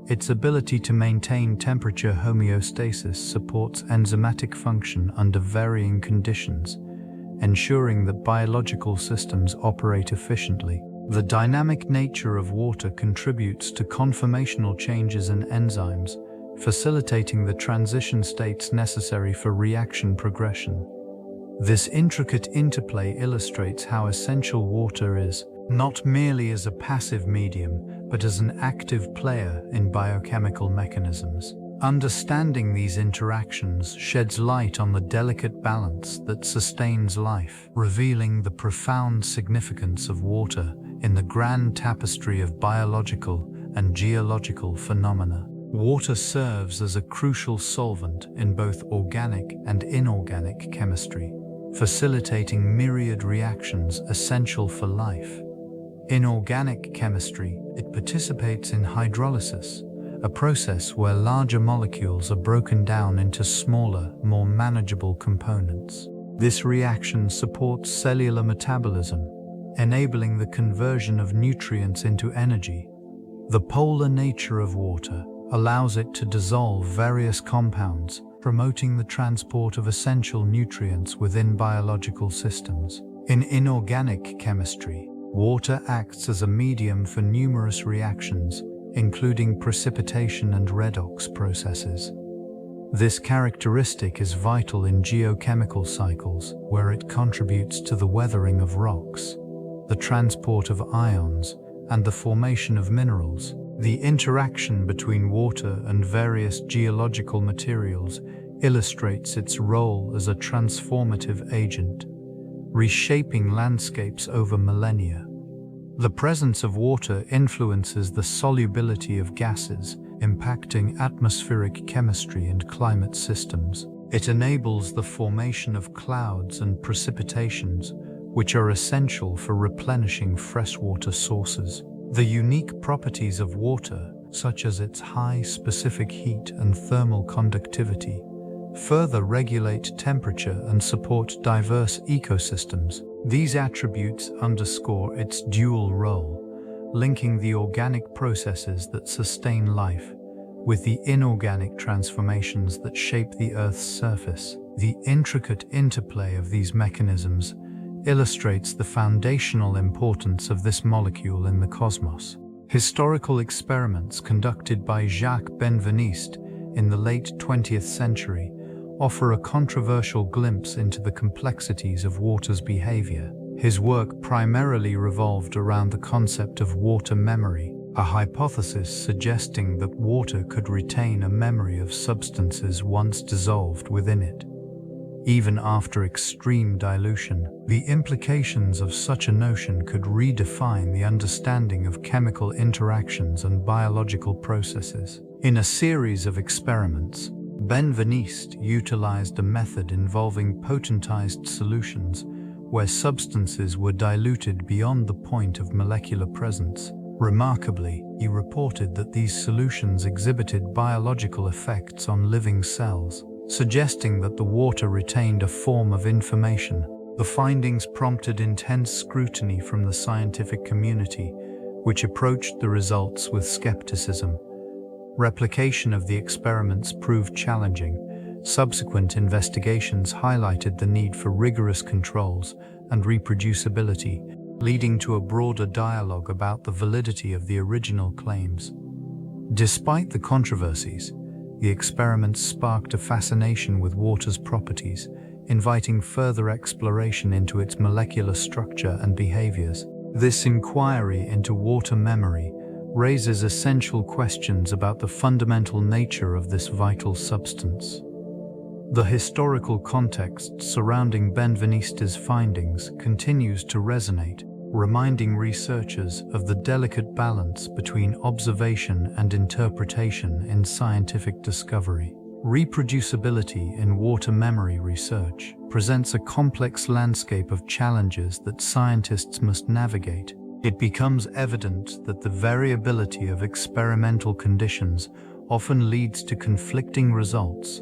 its ability to maintain temperature homeostasis supports enzymatic function under varying conditions, ensuring that biological systems operate efficiently. The dynamic nature of water contributes to conformational changes in enzymes, facilitating the transition states necessary for reaction progression. This intricate interplay illustrates how essential water is, not merely as a passive medium, but as an active player in biochemical mechanisms. Understanding these interactions sheds light on the delicate balance that sustains life, revealing the profound significance of water in the grand tapestry of biological and geological phenomena. Water serves as a crucial solvent in both organic and inorganic chemistry, facilitating myriad reactions essential for life. In organic chemistry, it participates in hydrolysis, a process where larger molecules are broken down into smaller, more manageable components. This reaction supports cellular metabolism, enabling the conversion of nutrients into energy. The polar nature of water allows it to dissolve various compounds, promoting the transport of essential nutrients within biological systems. In inorganic chemistry, water acts as a medium for numerous reactions, including precipitation and redox processes. This characteristic is vital in geochemical cycles, where it contributes to the weathering of rocks, the transport of ions, and the formation of minerals. The interaction between water and various geological materials illustrates its role as a transformative agent, reshaping landscapes over millennia. The presence of water influences the solubility of gases, impacting atmospheric chemistry and climate systems. It enables the formation of clouds and precipitations, which are essential for replenishing freshwater sources. The unique properties of water, such as its high specific heat and thermal conductivity, further regulate temperature and support diverse ecosystems. These attributes underscore its dual role, linking the organic processes that sustain life with the inorganic transformations that shape the Earth's surface. The intricate interplay of these mechanisms illustrates the foundational importance of this molecule in the cosmos. Historical experiments conducted by Jacques Benveniste in the late 20th century offer a controversial glimpse into the complexities of water's behavior. His work primarily revolved around the concept of water memory, a hypothesis suggesting that water could retain a memory of substances once dissolved within it, even after extreme dilution. The implications of such a notion could redefine the understanding of chemical interactions and biological processes. In a series of experiments, Benveniste utilized a method involving potentized solutions where substances were diluted beyond the point of molecular presence. Remarkably, he reported that these solutions exhibited biological effects on living cells, suggesting that the water retained a form of information. The findings prompted intense scrutiny from the scientific community, which approached the results with skepticism. Replication of the experiments proved challenging. Subsequent investigations highlighted the need for rigorous controls and reproducibility, leading to a broader dialogue about the validity of the original claims. Despite the controversies, the experiments sparked a fascination with water's properties, inviting further exploration into its molecular structure and behaviors. This inquiry into water memory raises essential questions about the fundamental nature of this vital substance. The historical context surrounding Benveniste's findings continues to resonate, reminding researchers of the delicate balance between observation and interpretation in scientific discovery. Reproducibility in water memory research presents a complex landscape of challenges that scientists must navigate. It becomes evident that the variability of experimental conditions often leads to conflicting results.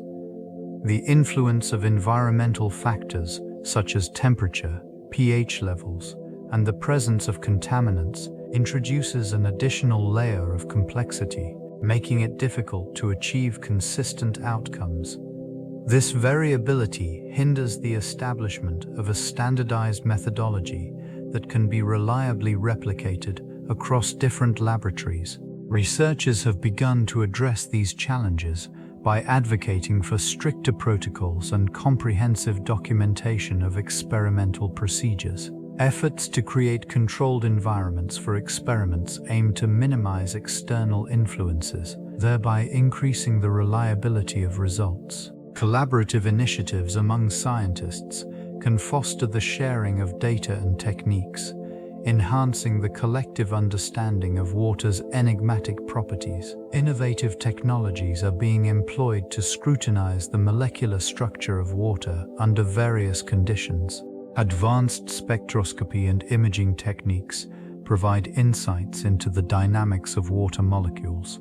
The influence of environmental factors such as temperature, pH levels, and the presence of contaminants introduces an additional layer of complexity, making it difficult to achieve consistent outcomes. This variability hinders the establishment of a standardized methodology that can be reliably replicated across different laboratories. Researchers have begun to address these challenges by advocating for stricter protocols and comprehensive documentation of experimental procedures. Efforts to create controlled environments for experiments aim to minimize external influences, thereby increasing the reliability of results. Collaborative initiatives among scientists can foster the sharing of data and techniques, enhancing the collective understanding of water's enigmatic properties. Innovative technologies are being employed to scrutinize the molecular structure of water under various conditions. Advanced spectroscopy and imaging techniques provide insights into the dynamics of water molecules,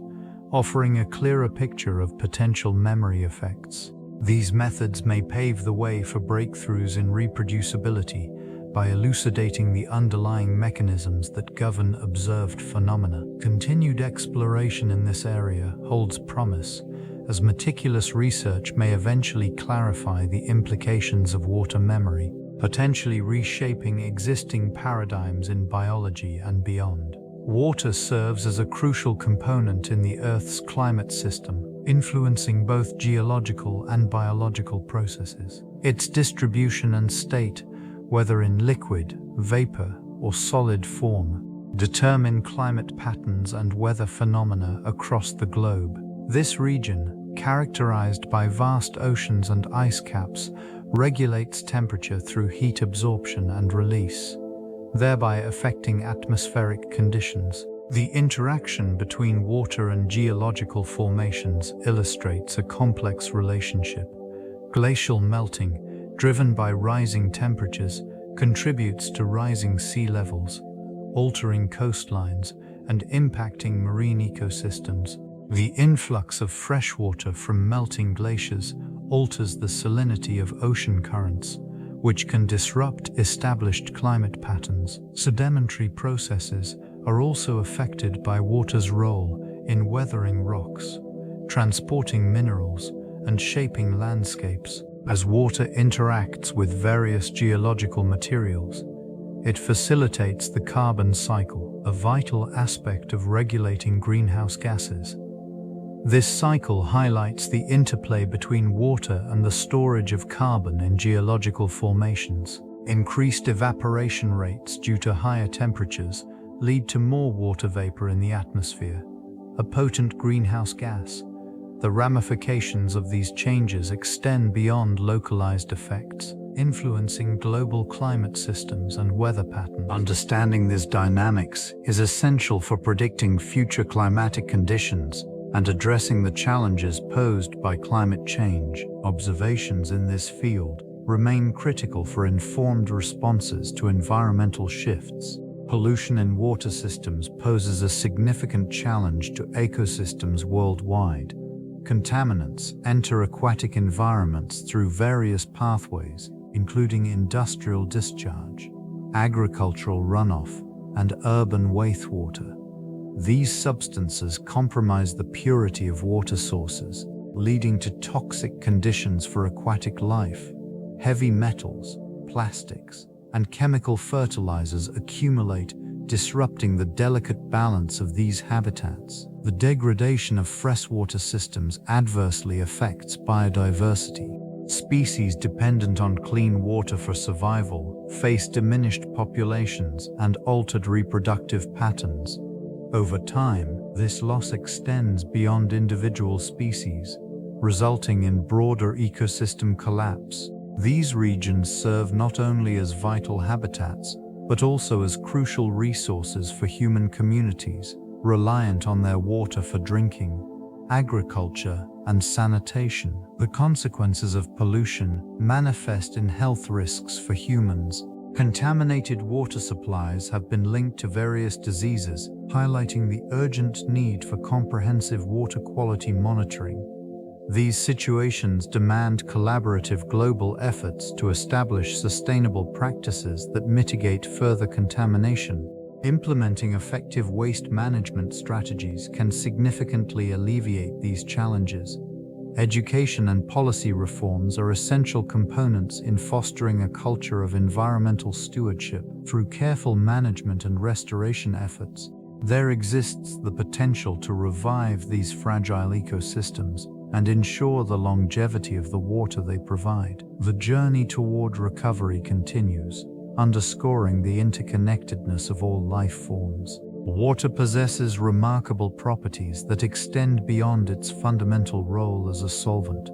offering a clearer picture of potential memory effects. These methods may pave the way for breakthroughs in reproducibility by elucidating the underlying mechanisms that govern observed phenomena. Continued exploration in this area holds promise, as meticulous research may eventually clarify the implications of water memory, potentially reshaping existing paradigms in biology and beyond. Water serves as a crucial component in the Earth's climate system, influencing both geological and biological processes. Its distribution and state, whether in liquid, vapor, or solid form, determine climate patterns and weather phenomena across the globe. This region, characterized by vast oceans and ice caps, regulates temperature through heat absorption and release, thereby affecting atmospheric conditions. The interaction between water and geological formations illustrates a complex relationship. Glacial melting, driven by rising temperatures, contributes to rising sea levels, altering coastlines and impacting marine ecosystems. The influx of fresh water from melting glaciers alters the salinity of ocean currents, which can disrupt established climate patterns. Sedimentary processes are also affected by water's role in weathering rocks, transporting minerals, and shaping landscapes. As water interacts with various geological materials, it facilitates the carbon cycle, a vital aspect of regulating greenhouse gases. This cycle highlights the interplay between water and the storage of carbon in geological formations. Increased evaporation rates due to higher temperatures lead to more water vapor in the atmosphere, a potent greenhouse gas. The ramifications of these changes extend beyond localized effects, influencing global climate systems and weather patterns. Understanding these dynamics is essential for predicting future climatic conditions and addressing the challenges posed by climate change. Observations in this field remain critical for informed responses to environmental shifts. Pollution in water systems poses a significant challenge to ecosystems worldwide. Contaminants enter aquatic environments through various pathways, including industrial discharge, agricultural runoff, and urban wastewater. These substances compromise the purity of water sources, leading to toxic conditions for aquatic life. Heavy metals, plastics, and chemical fertilizers accumulate, disrupting the delicate balance of these habitats. The degradation of freshwater systems adversely affects biodiversity. Species dependent on clean water for survival face diminished populations and altered reproductive patterns. Over time, this loss extends beyond individual species, resulting in broader ecosystem collapse. These regions serve not only as vital habitats, but also as crucial resources for human communities, reliant on their water for drinking, agriculture, and sanitation. The consequences of pollution manifest in health risks for humans. Contaminated water supplies have been linked to various diseases, highlighting the urgent need for comprehensive water quality monitoring. These situations demand collaborative global efforts to establish sustainable practices that mitigate further contamination. Implementing effective waste management strategies can significantly alleviate these challenges. Education and policy reforms are essential components in fostering a culture of environmental stewardship. Through careful management and restoration efforts, there exists the potential to revive these fragile ecosystems and ensure the longevity of the water they provide. The journey toward recovery continues, underscoring the interconnectedness of all life forms. Water possesses remarkable properties that extend beyond its fundamental role as a solvent.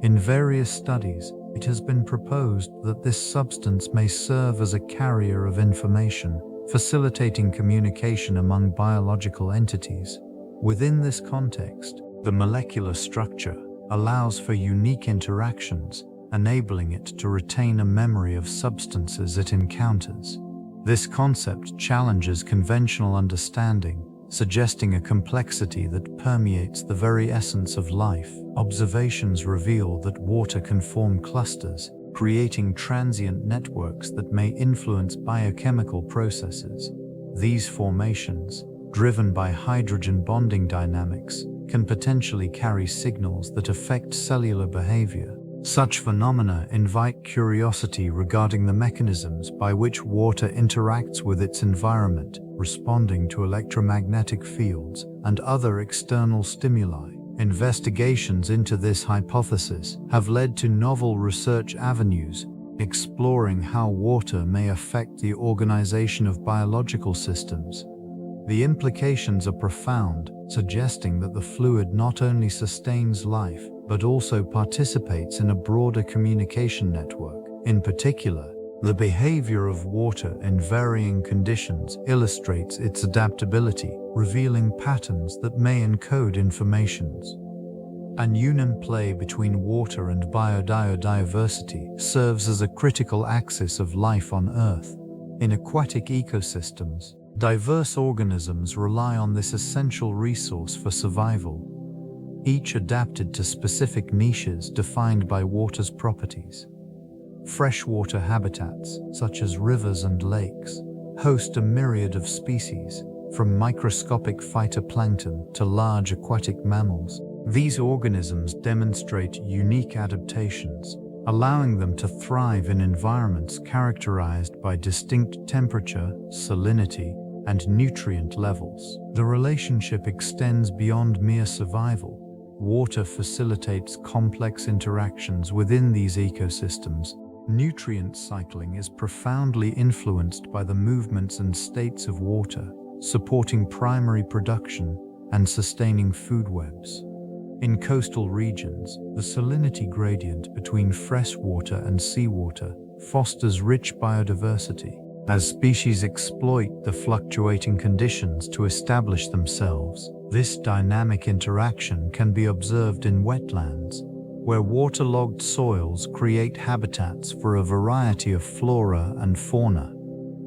In various studies, it has been proposed that this substance may serve as a carrier of information, facilitating communication among biological entities. Within this context, the molecular structure allows for unique interactions, enabling it to retain a memory of substances it encounters. This concept challenges conventional understanding, suggesting a complexity that permeates the very essence of life. Observations reveal that water can form clusters, creating transient networks that may influence biochemical processes. These formations, driven by hydrogen bonding dynamics, can potentially carry signals that affect cellular behavior. Such phenomena invite curiosity regarding the mechanisms by which water interacts with its environment, responding to electromagnetic fields and other external stimuli. Investigations into this hypothesis have led to novel research avenues, exploring how water may affect the organization of biological systems. The implications are profound, suggesting that the fluid not only sustains life, but also participates in a broader communication network. In particular, the behavior of water in varying conditions illustrates its adaptability, revealing patterns that may encode informations. An union play between water and biodiversity serves as a critical axis of life on Earth. In aquatic ecosystems, diverse organisms rely on this essential resource for survival, each adapted to specific niches defined by water's properties. Freshwater habitats, such as rivers and lakes, host a myriad of species, from microscopic phytoplankton to large aquatic mammals. These organisms demonstrate unique adaptations, allowing them to thrive in environments characterized by distinct temperature, salinity, and nutrient levels. The relationship extends beyond mere survival. Water facilitates complex interactions within these ecosystems. Nutrient cycling is profoundly influenced by the movements and states of water, supporting primary production and sustaining food webs. In coastal regions, the salinity gradient between freshwater and seawater fosters rich biodiversity. As species exploit the fluctuating conditions to establish themselves, this dynamic interaction can be observed in wetlands, where waterlogged soils create habitats for a variety of flora and fauna.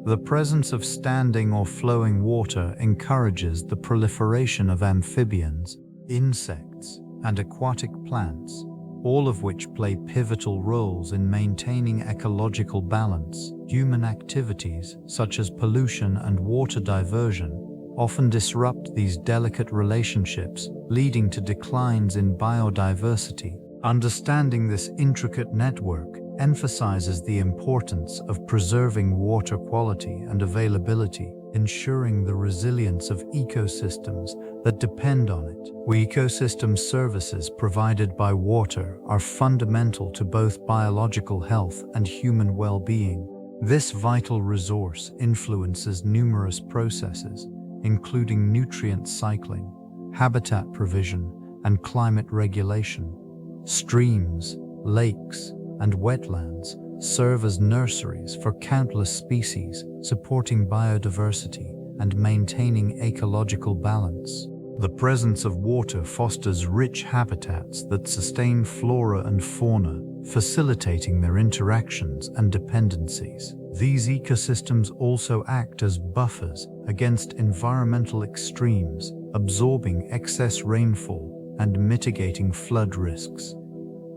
The presence of standing or flowing water encourages the proliferation of amphibians, insects, and aquatic plants, all of which play pivotal roles in maintaining ecological balance. Human activities, such as pollution and water diversion, often disrupt these delicate relationships, leading to declines in biodiversity. Understanding this intricate network emphasizes the importance of preserving water quality and availability, ensuring the resilience of ecosystems that depend on it. Ecosystem services provided by water are fundamental to both biological health and human well-being. This vital resource influences numerous processes, including nutrient cycling, habitat provision, and climate regulation. Streams, lakes, and wetlands serve as nurseries for countless species, supporting biodiversity and maintaining ecological balance. The presence of water fosters rich habitats that sustain flora and fauna, facilitating their interactions and dependencies. These ecosystems also act as buffers against environmental extremes, absorbing excess rainfall and mitigating flood risks.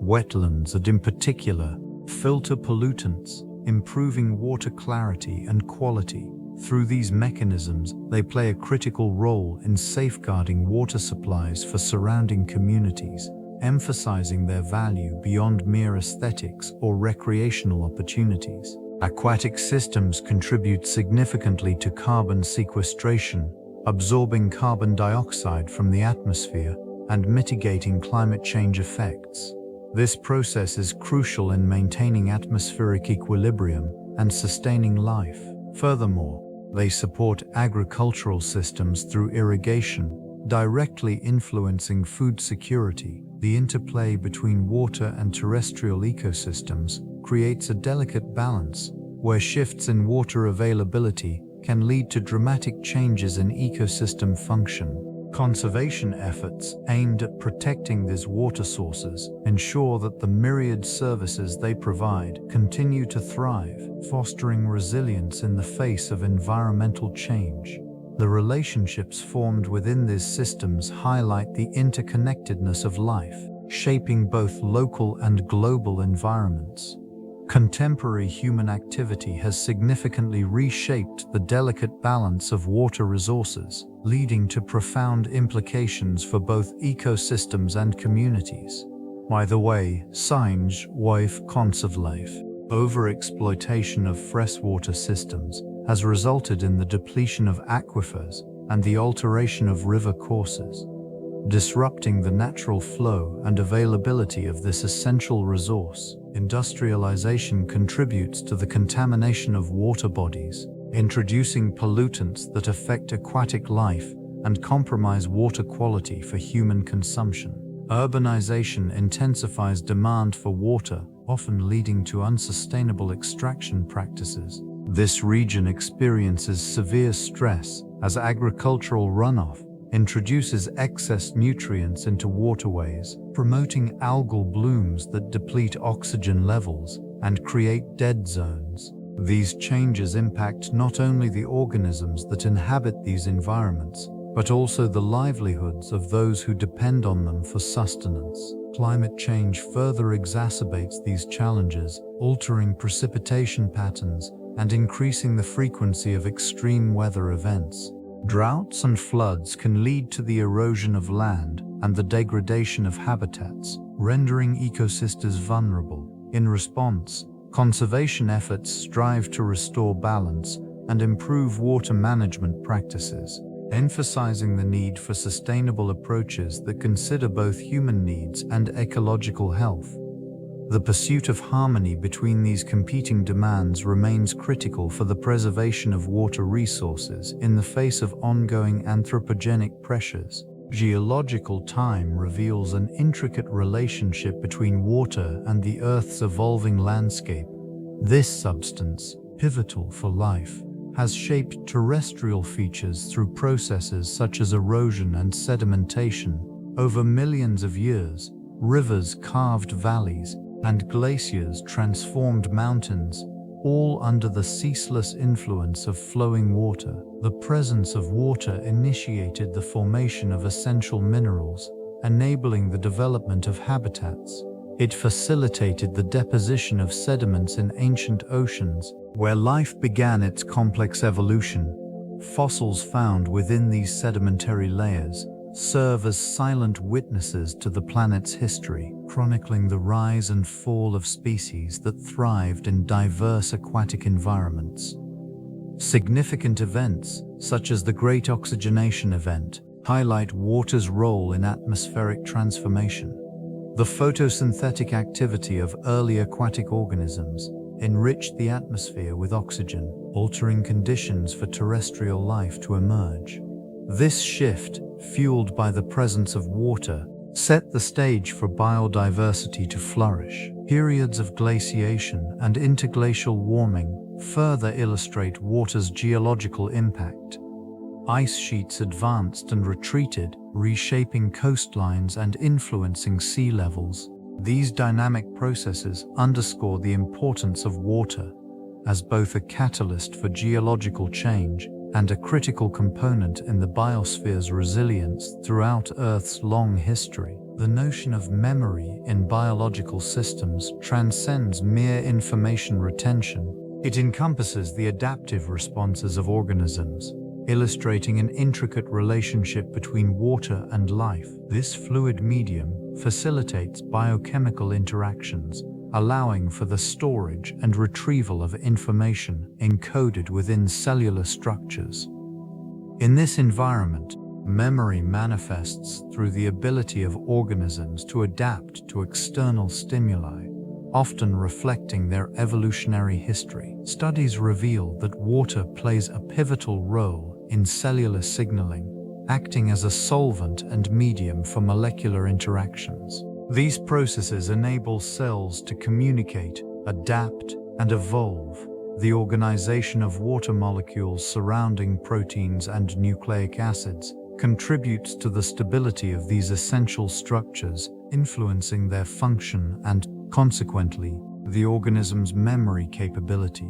Wetlands, and in particular, filter pollutants, improving water clarity and quality. Through these mechanisms, they play a critical role in safeguarding water supplies for surrounding communities, emphasizing their value beyond mere aesthetics or recreational opportunities. Aquatic systems contribute significantly to carbon sequestration, absorbing carbon dioxide from the atmosphere and mitigating climate change effects. This process is crucial in maintaining atmospheric equilibrium and sustaining life. Furthermore, they support agricultural systems through irrigation, directly influencing food security. The interplay between water and terrestrial ecosystems creates a delicate balance, where shifts in water availability can lead to dramatic changes in ecosystem function. Conservation efforts aimed at protecting these water sources ensure that the myriad services they provide continue to thrive, fostering resilience in the face of environmental change. The relationships formed within these systems highlight the interconnectedness of life, shaping both local and global environments. Contemporary human activity has significantly reshaped the delicate balance of water resources, leading to profound implications for both ecosystems and communities. By the way, Science wife conservlife. Overexploitation of freshwater systems has resulted in the depletion of aquifers and the alteration of river courses, disrupting the natural flow and availability of this essential resource. Industrialization contributes to the contamination of water bodies, introducing pollutants that affect aquatic life and compromise water quality for human consumption. Urbanization intensifies demand for water, often leading to unsustainable extraction practices. This region experiences severe stress as agricultural runoff introduces excess nutrients into waterways, promoting algal blooms that deplete oxygen levels and create dead zones. These changes impact not only the organisms that inhabit these environments, but also the livelihoods of those who depend on them for sustenance. Climate change further exacerbates these challenges, altering precipitation patterns and increasing the frequency of extreme weather events. Droughts and floods can lead to the erosion of land and the degradation of habitats, rendering ecosystems vulnerable. In response, conservation efforts strive to restore balance and improve water management practices, emphasizing the need for sustainable approaches that consider both human needs and ecological health. The pursuit of harmony between these competing demands remains critical for the preservation of water resources in the face of ongoing anthropogenic pressures. Geological time reveals an intricate relationship between water and the Earth's evolving landscape. This substance, pivotal for life, has shaped terrestrial features through processes such as erosion and sedimentation. Over millions of years, rivers carved valleys, and glaciers transformed mountains, all under the ceaseless influence of flowing water. The presence of water initiated the formation of essential minerals, enabling the development of habitats, It facilitated the deposition of sediments in ancient oceans, where life began its complex evolution. Fossils found within these sedimentary layers serve as silent witnesses to the planet's history, chronicling the rise and fall of species that thrived in diverse aquatic environments. Significant events, such as the Great Oxygenation Event, highlight water's role in atmospheric transformation. The photosynthetic activity of early aquatic organisms enriched the atmosphere with oxygen, altering conditions for terrestrial life to emerge. This shift, fueled by the presence of water, set the stage for biodiversity to flourish. Periods of glaciation and interglacial warming further illustrate water's geological impact. Ice sheets advanced and retreated, reshaping coastlines and influencing sea levels. These dynamic processes underscore the importance of water as both a catalyst for geological change and a critical component in the biosphere's resilience throughout Earth's long history. The notion of memory in biological systems transcends mere information retention. It encompasses the adaptive responses of organisms, illustrating an intricate relationship between water and life. This fluid medium facilitates biochemical interactions, allowing for the storage and retrieval of information encoded within cellular structures. In this environment, memory manifests through the ability of organisms to adapt to external stimuli, often reflecting their evolutionary history. Studies reveal that water plays a pivotal role in cellular signaling, acting as a solvent and medium for molecular interactions. These processes enable cells to communicate, adapt, and evolve. The organization of water molecules surrounding proteins and nucleic acids contributes to the stability of these essential structures, influencing their function and, consequently, the organism's memory capability.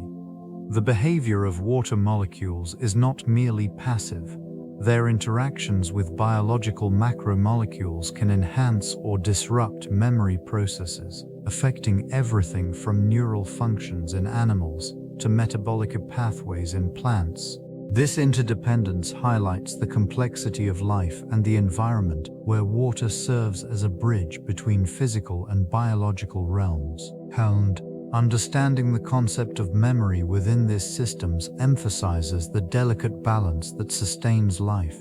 The behavior of water molecules is not merely passive. Their interactions with biological macromolecules can enhance or disrupt memory processes, affecting everything from neural functions in animals to metabolic pathways in plants. This interdependence highlights the complexity of life and the environment, where water serves as a bridge between physical and biological realms. Understanding the concept of memory within these systems emphasizes the delicate balance that sustains life.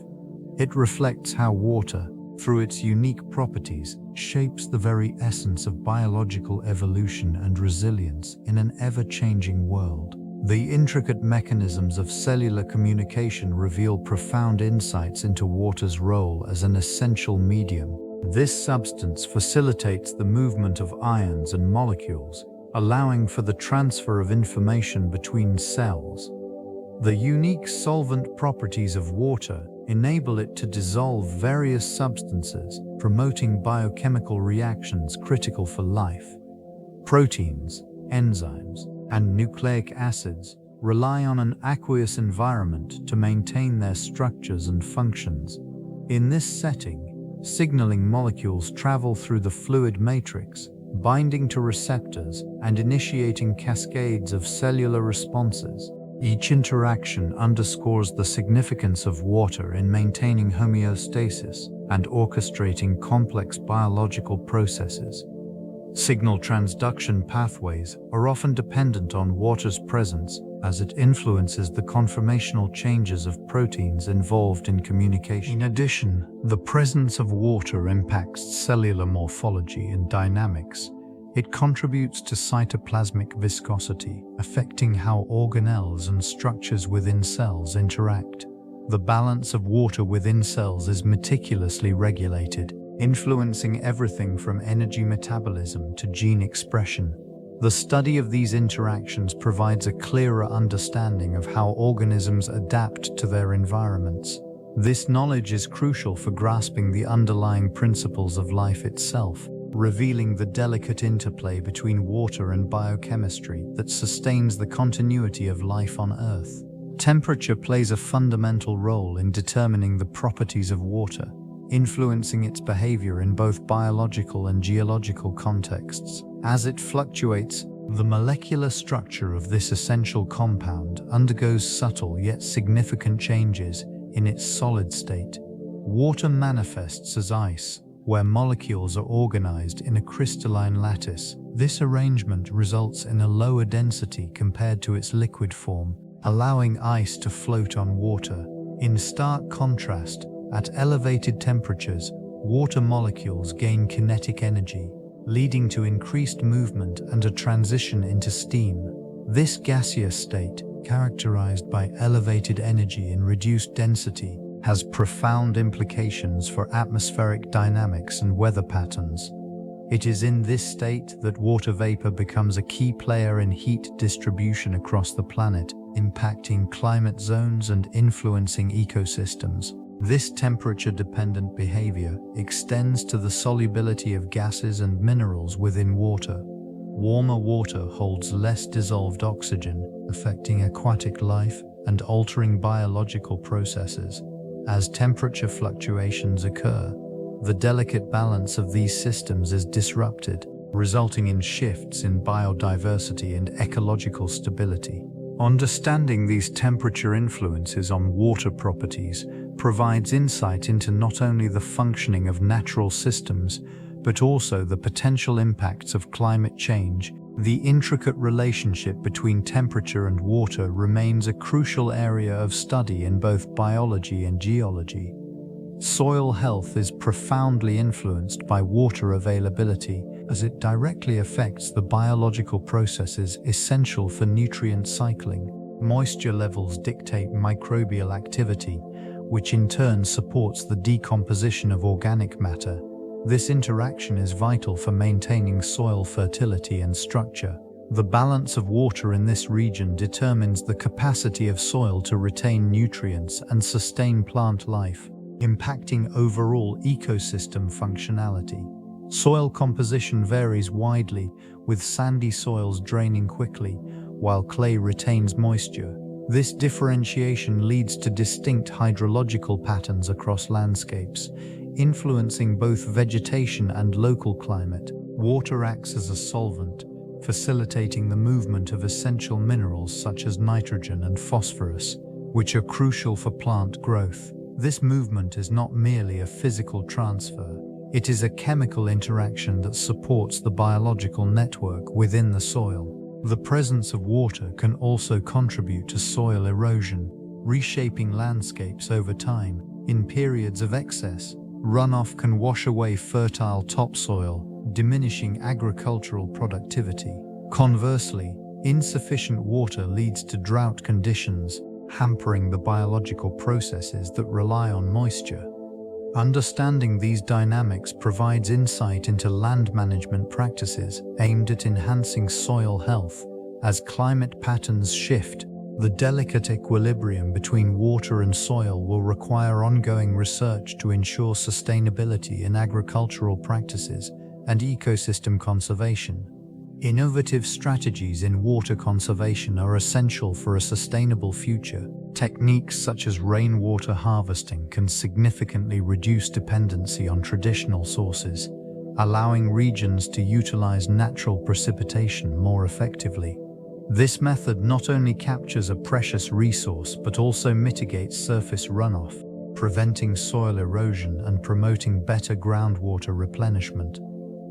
It reflects how water, through its unique properties, shapes the very essence of biological evolution and resilience in an ever-changing world. The intricate mechanisms of cellular communication reveal profound insights into water's role as an essential medium. This substance facilitates the movement of ions and molecules, allowing for the transfer of information between cells. The unique solvent properties of water enable it to dissolve various substances, promoting biochemical reactions critical for life. Proteins, enzymes, and nucleic acids rely on an aqueous environment to maintain their structures and functions. In this setting, signaling molecules travel through the fluid matrix, binding to receptors and initiating cascades of cellular responses. Each interaction underscores the significance of water in maintaining homeostasis and orchestrating complex biological processes. Signal transduction pathways are often dependent on water's presence, as it influences the conformational changes of proteins involved in communication. In addition, the presence of water impacts cellular morphology and dynamics. It contributes to cytoplasmic viscosity, affecting how organelles and structures within cells interact. The balance of water within cells is meticulously regulated, influencing everything from energy metabolism to gene expression. The study of these interactions provides a clearer understanding of how organisms adapt to their environments. This knowledge is crucial for grasping the underlying principles of life itself, revealing the delicate interplay between water and biochemistry that sustains the continuity of life on Earth. Temperature plays a fundamental role in determining the properties of water. influencing its behavior in both biological and geological contexts. As it fluctuates, the molecular structure of this essential compound undergoes subtle yet significant changes in its solid state. Water manifests as ice, where molecules are organized in a crystalline lattice. This arrangement results in a lower density compared to its liquid form, allowing ice to float on water. In stark contrast, at elevated temperatures, water molecules gain kinetic energy, leading to increased movement and a transition into steam. This gaseous state, characterized by elevated energy and reduced density, has profound implications for atmospheric dynamics and weather patterns. It is in this state that water vapor becomes a key player in heat distribution across the planet, impacting climate zones and influencing ecosystems. This temperature-dependent behavior extends to the solubility of gases and minerals within water. Warmer water holds less dissolved oxygen, affecting aquatic life and altering biological processes. As temperature fluctuations occur, the delicate balance of these systems is disrupted, resulting in shifts in biodiversity and ecological stability. Understanding these temperature influences on water properties provides insight into not only the functioning of natural systems, but also the potential impacts of climate change. The intricate relationship between temperature and water remains a crucial area of study in both biology and geology. Soil health is profoundly influenced by water availability, as it directly affects the biological processes essential for nutrient cycling. Moisture levels dictate microbial activity, which in turn supports the decomposition of organic matter. This interaction is vital for maintaining soil fertility and structure. The balance of water in this region determines the capacity of soil to retain nutrients and sustain plant life, impacting overall ecosystem functionality. Soil composition varies widely, with sandy soils draining quickly, while clay retains moisture. This differentiation leads to distinct hydrological patterns across landscapes, influencing both vegetation and local climate. Water acts as a solvent, facilitating the movement of essential minerals such as nitrogen and phosphorus, which are crucial for plant growth. This movement is not merely a physical transfer, it is a chemical interaction that supports the biological network within the soil. The presence of water can also contribute to soil erosion, reshaping landscapes over time. In periods of excess, runoff can wash away fertile topsoil, diminishing agricultural productivity. Conversely, insufficient water leads to drought conditions, hampering the biological processes that rely on moisture. Understanding these dynamics provides insight into land management practices aimed at enhancing soil health. As climate patterns shift, the delicate equilibrium between water and soil will require ongoing research to ensure sustainability in agricultural practices and ecosystem conservation. Innovative strategies in water conservation are essential for a sustainable future. Techniques such as rainwater harvesting can significantly reduce dependency on traditional sources, allowing regions to utilize natural precipitation more effectively. This method not only captures a precious resource but also mitigates surface runoff, preventing soil erosion and promoting better groundwater replenishment.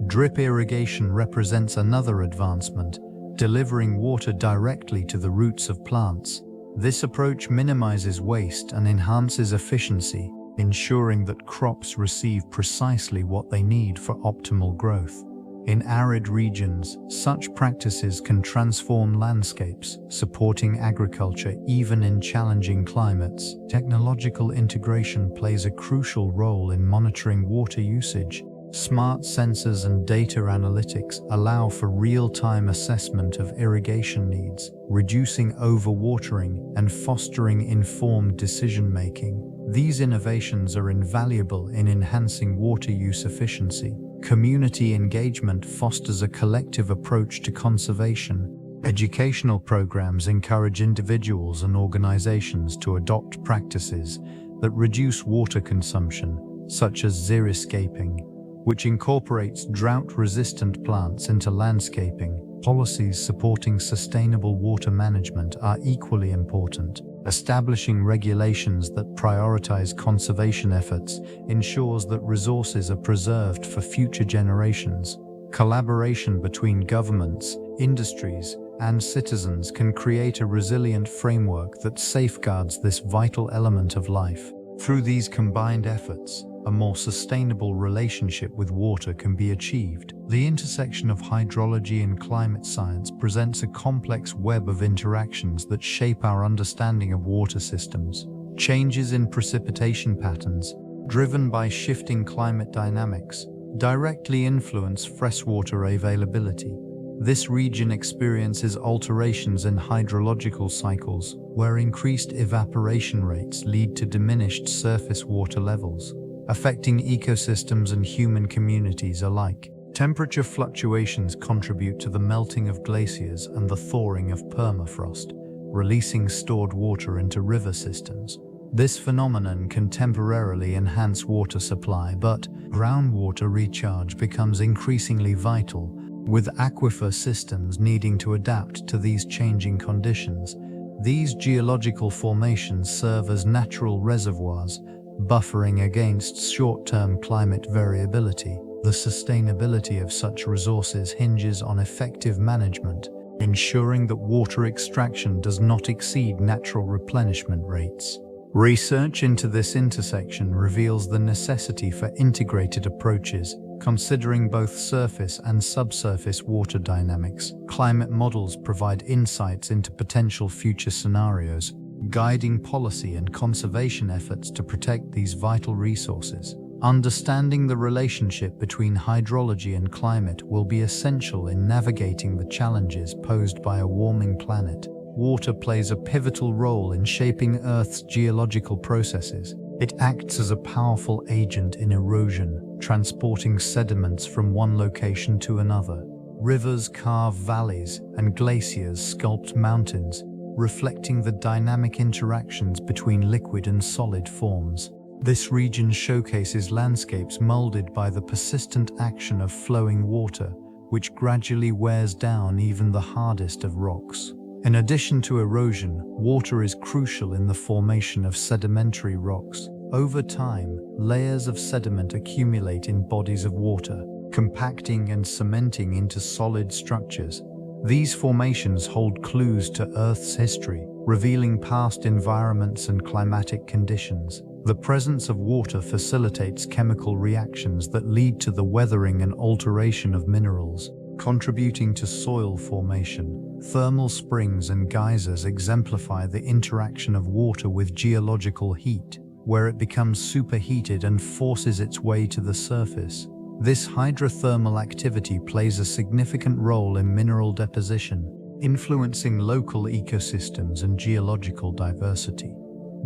Drip irrigation represents another advancement, delivering water directly to the roots of plants. This approach minimizes waste and enhances efficiency, ensuring that crops receive precisely what they need for optimal growth. In arid regions, such practices can transform landscapes, supporting agriculture even in challenging climates. Technological integration plays a crucial role in monitoring water usage. Smart sensors and data analytics allow for real-time assessment of irrigation needs, reducing overwatering and fostering informed decision-making. These innovations are invaluable in enhancing water use efficiency. Community engagement fosters a collective approach to conservation. Educational programs encourage individuals and organizations to adopt practices that reduce water consumption, such as xeriscaping, which incorporates drought-resistant plants into landscaping. Policies supporting sustainable water management are equally important. Establishing regulations that prioritize conservation efforts ensures that resources are preserved for future generations. Collaboration between governments, industries, and citizens can create a resilient framework that safeguards this vital element of life. Through these combined efforts, a more sustainable relationship with water can be achieved. The intersection of hydrology and climate science presents a complex web of interactions that shape our understanding of water systems. Changes in precipitation patterns, driven by shifting climate dynamics, directly influence freshwater availability. This region experiences alterations in hydrological cycles, where increased evaporation rates lead to diminished surface water levels, affecting ecosystems and human communities alike. Temperature fluctuations contribute to the melting of glaciers and the thawing of permafrost, releasing stored water into river systems. This phenomenon can temporarily enhance water supply, but groundwater recharge becomes increasingly vital, with aquifer systems needing to adapt to these changing conditions. These geological formations serve as natural reservoirs, buffering against short-term climate variability. The sustainability of such resources hinges on effective management, ensuring that water extraction does not exceed natural replenishment rates. Research into this intersection reveals the necessity for integrated approaches, considering both surface and subsurface water dynamics. Climate models provide insights into potential future scenarios, guiding policy and conservation efforts to protect these vital resources. Understanding the relationship between hydrology and climate will be essential in navigating the challenges posed by a warming planet. Water plays a pivotal role in shaping Earth's geological processes. It acts as a powerful agent in erosion, transporting sediments from one location to another. Rivers carve valleys, and glaciers sculpt mountains, reflecting the dynamic interactions between liquid and solid forms. This region showcases landscapes molded by the persistent action of flowing water, which gradually wears down even the hardest of rocks. In addition to erosion, water is crucial in the formation of sedimentary rocks. Over time, layers of sediment accumulate in bodies of water, compacting and cementing into solid structures. These formations hold clues to Earth's history, revealing past environments and climatic conditions. The presence of water facilitates chemical reactions that lead to the weathering and alteration of minerals, contributing to soil formation. Thermal springs and geysers exemplify the interaction of water with geological heat, where it becomes superheated and forces its way to the surface. This hydrothermal activity plays a significant role in mineral deposition, influencing local ecosystems and geological diversity.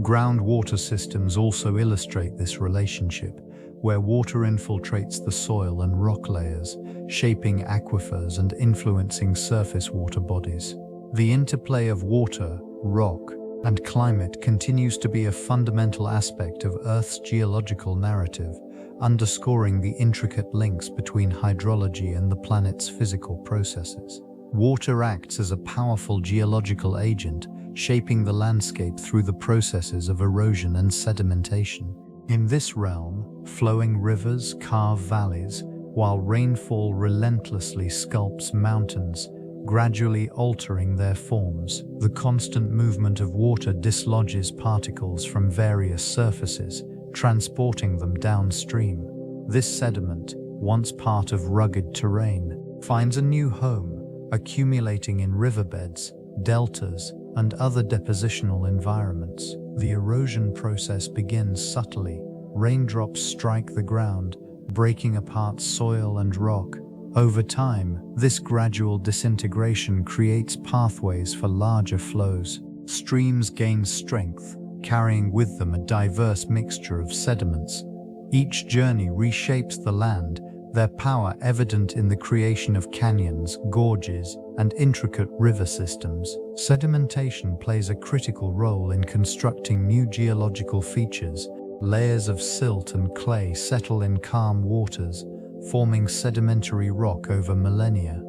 Groundwater systems also illustrate this relationship, where water infiltrates the soil and rock layers, shaping aquifers and influencing surface water bodies. The interplay of water, rock, and climate continues to be a fundamental aspect of Earth's geological narrative, underscoring the intricate links between hydrology and the planet's physical processes. Water acts as a powerful geological agent, shaping the landscape through the processes of erosion and sedimentation. In this realm, flowing rivers carve valleys, while rainfall relentlessly sculpts mountains, gradually altering their forms. The constant movement of water dislodges particles from various surfaces, transporting them downstream. This sediment, once part of rugged terrain, finds a new home, accumulating in riverbeds, deltas, and other depositional environments. The erosion process begins subtly. Raindrops strike the ground, breaking apart soil and rock. Over time, this gradual disintegration creates pathways for larger flows. Streams gain strength, carrying with them a diverse mixture of sediments. Each journey reshapes the land, their power evident in the creation of canyons, gorges, and intricate river systems. Sedimentation plays a critical role in constructing new geological features, Layers of silt and clay settle in calm waters, forming sedimentary rock over millennia.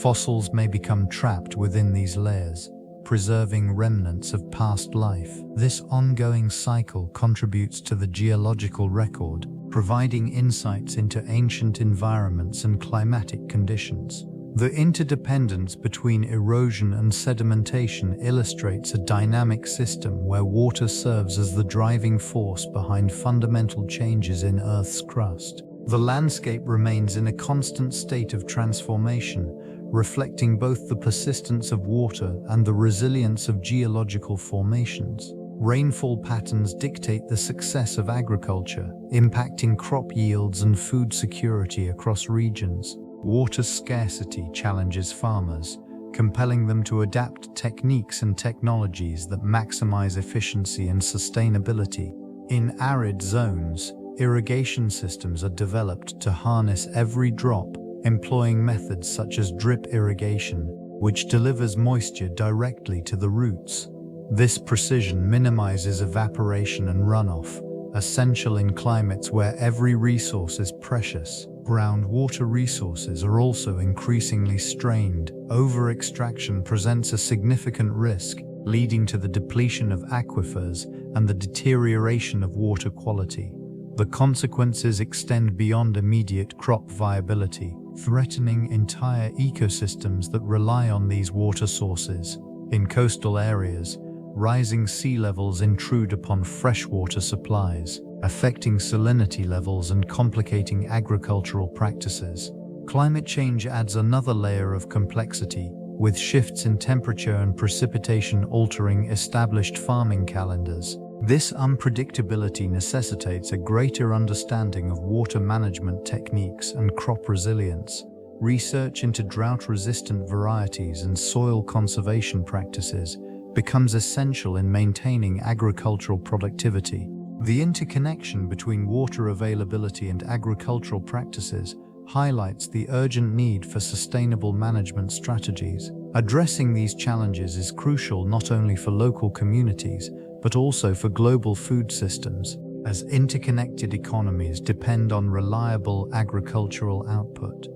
Fossils may become trapped within these layers, preserving remnants of past life. This ongoing cycle contributes to the geological record, providing insights into ancient environments and climatic conditions. The interdependence between erosion and sedimentation illustrates a dynamic system where water serves as the driving force behind fundamental changes in Earth's crust. The landscape remains in a constant state of transformation, reflecting both the persistence of water and the resilience of geological formations. Rainfall patterns dictate the success of agriculture, impacting crop yields and food security across regions. Water scarcity challenges farmers, compelling them to adapt techniques and technologies that maximize efficiency and sustainability. In arid zones, irrigation systems are developed to harness every drop, employing methods such as drip irrigation, which delivers moisture directly to the roots. This precision minimizes evaporation and runoff, essential in climates where every resource is precious. Groundwater resources are also increasingly strained. Over-extraction presents a significant risk, leading to the depletion of aquifers and the deterioration of water quality. The consequences extend beyond immediate crop viability, threatening entire ecosystems that rely on these water sources. In coastal areas, rising sea levels intrude upon freshwater supplies, affecting salinity levels and complicating agricultural practices. Climate change adds another layer of complexity, with shifts in temperature and precipitation altering established farming calendars. This unpredictability necessitates a greater understanding of water management techniques and crop resilience. Research into drought-resistant varieties and soil conservation practices becomes essential in maintaining agricultural productivity. The interconnection between water availability and agricultural practices highlights the urgent need for sustainable management strategies. Addressing these challenges is crucial not only for local communities, but also for global food systems, as interconnected economies depend on reliable agricultural output.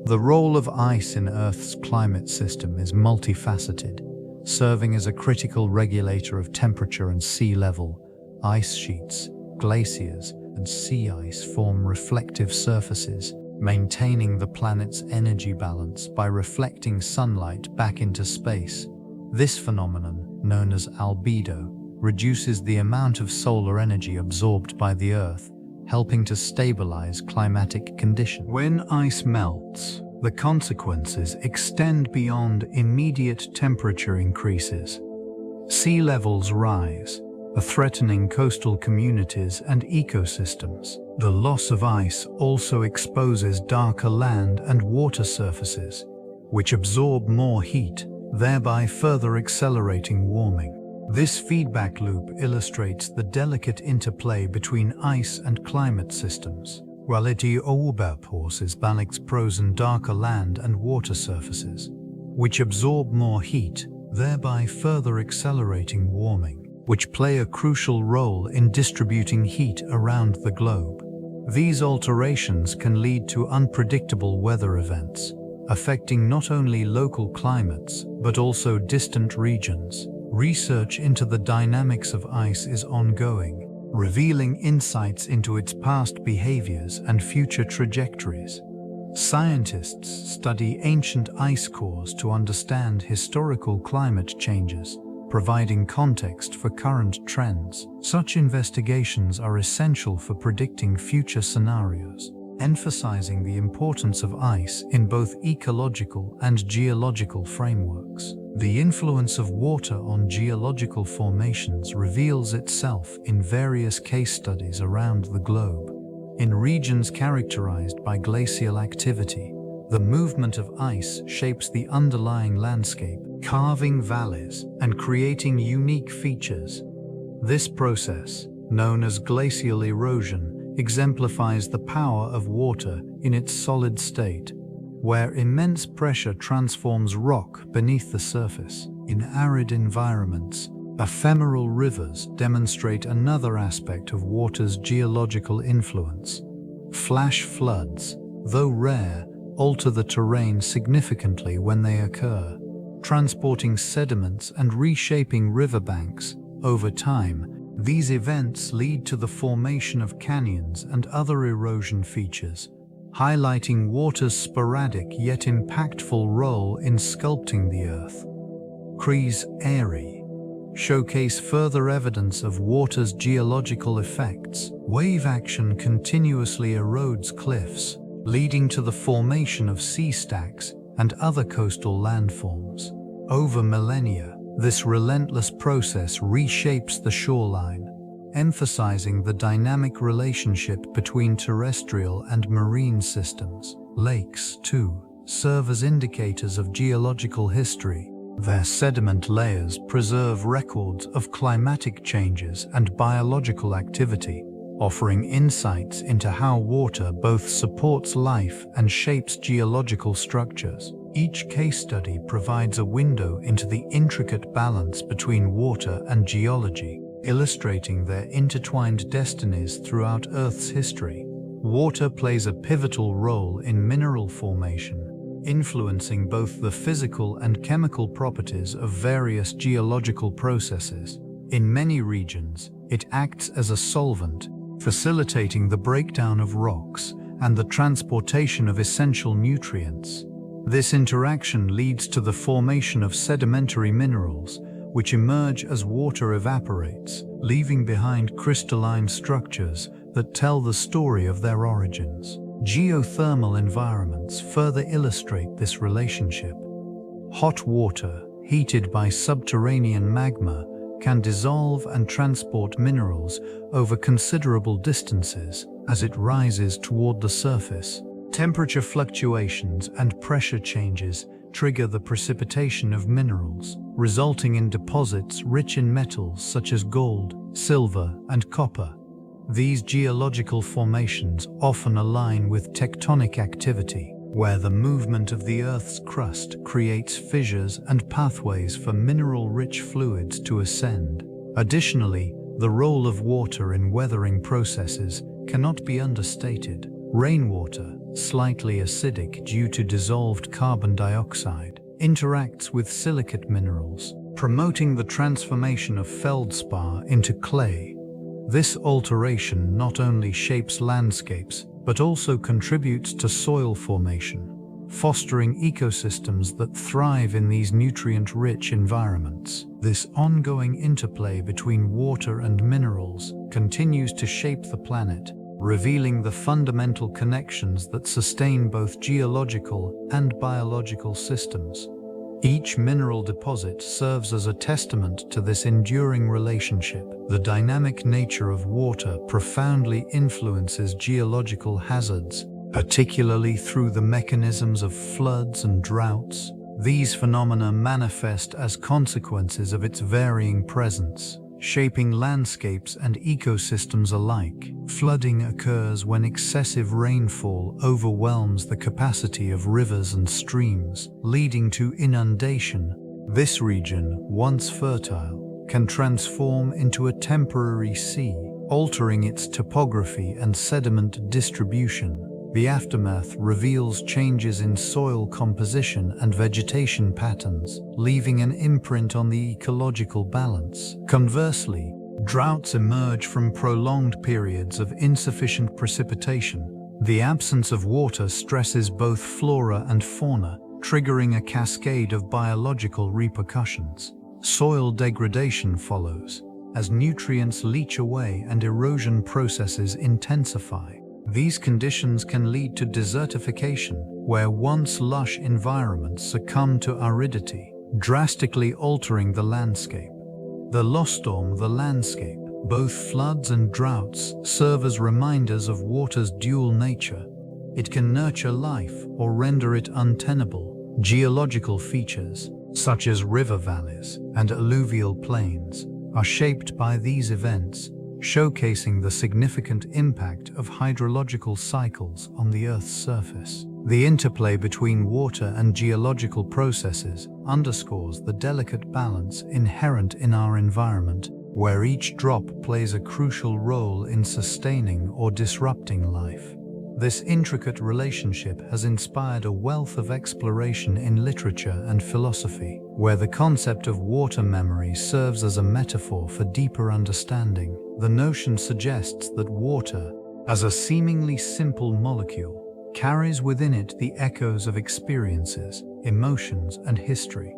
The role of ice in Earth's climate system is multifaceted, serving as a critical regulator of temperature and sea level. Ice sheets, glaciers, and sea ice form reflective surfaces, maintaining the planet's energy balance by reflecting sunlight back into space. This phenomenon, known as albedo, reduces the amount of solar energy absorbed by the Earth, helping to stabilize climatic conditions. When ice melts, the consequences extend beyond immediate temperature increases. Sea levels rise, threatening coastal communities and ecosystems. The loss of ice also exposes darker land and water surfaces, which absorb more heat, thereby further accelerating warming. This feedback loop illustrates the delicate interplay between ice and climate systems. Quality oberposes balance pros and darker land and water surfaces, which absorb more heat, thereby further accelerating warming, which play a crucial role in distributing heat around the globe. These alterations can lead to unpredictable weather events, affecting not only local climates, but also distant regions. Research into the dynamics of ice is ongoing, revealing insights into its past behaviors and future trajectories. Scientists study ancient ice cores to understand historical climate changes, providing context for current trends. Such investigations are essential for predicting future scenarios, emphasizing the importance of ice in both ecological and geological frameworks. The influence of water on geological formations reveals itself in various case studies around the globe. In regions characterized by glacial activity, the movement of ice shapes the underlying landscape, carving valleys and creating unique features. This process, known as glacial erosion, exemplifies the power of water in its solid state, where immense pressure transforms rock beneath the surface. In arid environments, Ephemeral rivers demonstrate another aspect of water's geological influence. Flash floods, though rare, alter the terrain significantly when they occur, transporting sediments and reshaping riverbanks. Over time, these events lead to the formation of canyons and other erosion features, highlighting water's sporadic yet impactful role in sculpting the earth. Crees Airy showcase further evidence of water's geological effects. Wave action continuously erodes cliffs, leading to the formation of sea stacks and other coastal landforms. Over millennia, this relentless process reshapes the shoreline, emphasizing the dynamic relationship between terrestrial and marine systems. Lakes, too, serve as indicators of geological history. Their sediment layers preserve records of climatic changes and biological activity, offering insights into how water both supports life and shapes geological structures. Each case study provides a window into the intricate balance between water and geology, illustrating their intertwined destinies throughout Earth's history. Water plays a pivotal role in mineral formation, influencing both the physical and chemical properties of various geological processes. In many regions, it acts as a solvent, facilitating the breakdown of rocks and the transportation of essential nutrients. This interaction leads to the formation of sedimentary minerals, which emerge as water evaporates, leaving behind crystalline structures that tell the story of their origins. Geothermal environments further illustrate this relationship. Hot water, heated by subterranean magma, can dissolve and transport minerals over considerable distances as it rises toward the surface. Temperature fluctuations and pressure changes trigger the precipitation of minerals, resulting in deposits rich in metals such as gold, silver, and copper. These geological formations often align with tectonic activity, where the movement of the Earth's crust creates fissures and pathways for mineral-rich fluids to ascend. Additionally, the role of water in weathering processes cannot be understated. Rainwater, slightly acidic due to dissolved carbon dioxide, interacts with silicate minerals, promoting the transformation of feldspar into clay. This alteration not only shapes landscapes, but also contributes to soil formation, fostering ecosystems that thrive in these nutrient-rich environments. This ongoing interplay between water and minerals continues to shape the planet, revealing the fundamental connections that sustain both geological and biological systems. Each mineral deposit serves as a testament to this enduring relationship. The dynamic nature of water profoundly influences geological hazards, particularly through the mechanisms of floods and droughts. These phenomena manifest as consequences of its varying presence, shaping landscapes and ecosystems alike. Flooding occurs when excessive rainfall overwhelms the capacity of rivers and streams, leading to inundation. This region, once fertile, can transform into a temporary sea, altering its topography and sediment distribution. The aftermath reveals changes in soil composition and vegetation patterns, leaving an imprint on the ecological balance. Conversely, droughts emerge from prolonged periods of insufficient precipitation. The absence of water stresses both flora and fauna, triggering a cascade of biological repercussions. Soil degradation follows, as nutrients leach away and erosion processes intensify. These conditions can lead to desertification, where once lush environments succumb to aridity, drastically altering the landscape. The lowstorm, the landscape. Both floods and droughts serve as reminders of water's dual nature. It can nurture life or render it untenable. Geological features, such as river valleys and alluvial plains, are shaped by these events, showcasing the significant impact of hydrological cycles on the Earth's surface. The interplay between water and geological processes underscores the delicate balance inherent in our environment, where each drop plays a crucial role in sustaining or disrupting life. This intricate relationship has inspired a wealth of exploration in literature and philosophy, where the concept of water memory serves as a metaphor for deeper understanding. The notion suggests that water, as a seemingly simple molecule, carries within it the echoes of experiences, emotions, and history.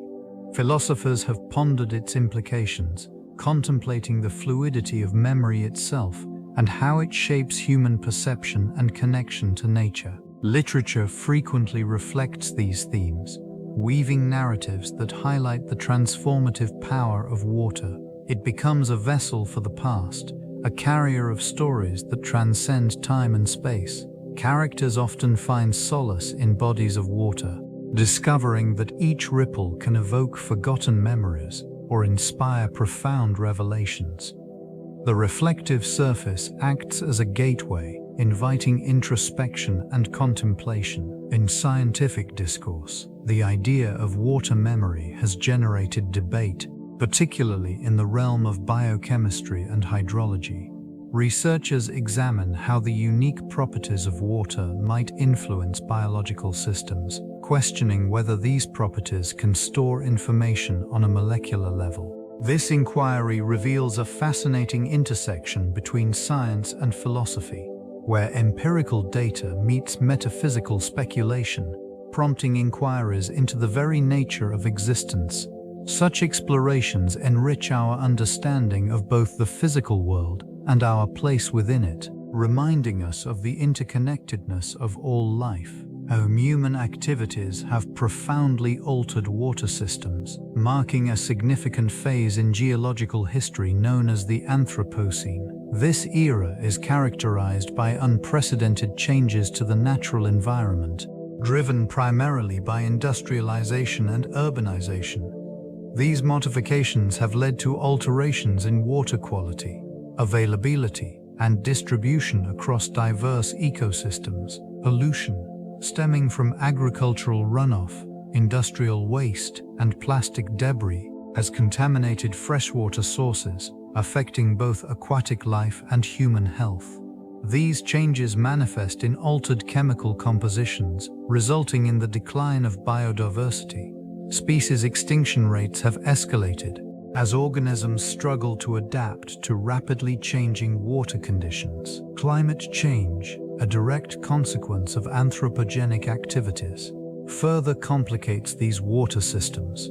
Philosophers have pondered its implications, contemplating the fluidity of memory itself and how it shapes human perception and connection to nature. Literature frequently reflects these themes, weaving narratives that highlight the transformative power of water. It becomes a vessel for the past, a carrier of stories that transcend time and space. Characters often find solace in bodies of water, discovering that each ripple can evoke forgotten memories or inspire profound revelations. The reflective surface acts as a gateway, inviting introspection and contemplation. In scientific discourse, the idea of water memory has generated debate, particularly in the realm of biochemistry and hydrology. Researchers examine how the unique properties of water might influence biological systems, questioning whether these properties can store information on a molecular level. This inquiry reveals a fascinating intersection between science and philosophy, where empirical data meets metaphysical speculation, prompting inquiries into the very nature of existence. Such explorations enrich our understanding of both the physical world and our place within it, reminding us of the interconnectedness of all life. How human activities have profoundly altered water systems, marking a significant phase in geological history known as the Anthropocene. This era is characterized by unprecedented changes to the natural environment, driven primarily by industrialization and urbanization. These modifications have led to alterations in water quality, availability, and distribution across diverse ecosystems. Pollution, stemming from agricultural runoff, industrial waste, and plastic debris, has contaminated freshwater sources, affecting both aquatic life and human health. These changes manifest in altered chemical compositions, resulting in the decline of biodiversity. Species extinction rates have escalated as organisms struggle to adapt to rapidly changing water conditions. Climate change, a direct consequence of anthropogenic activities, further complicates these water systems.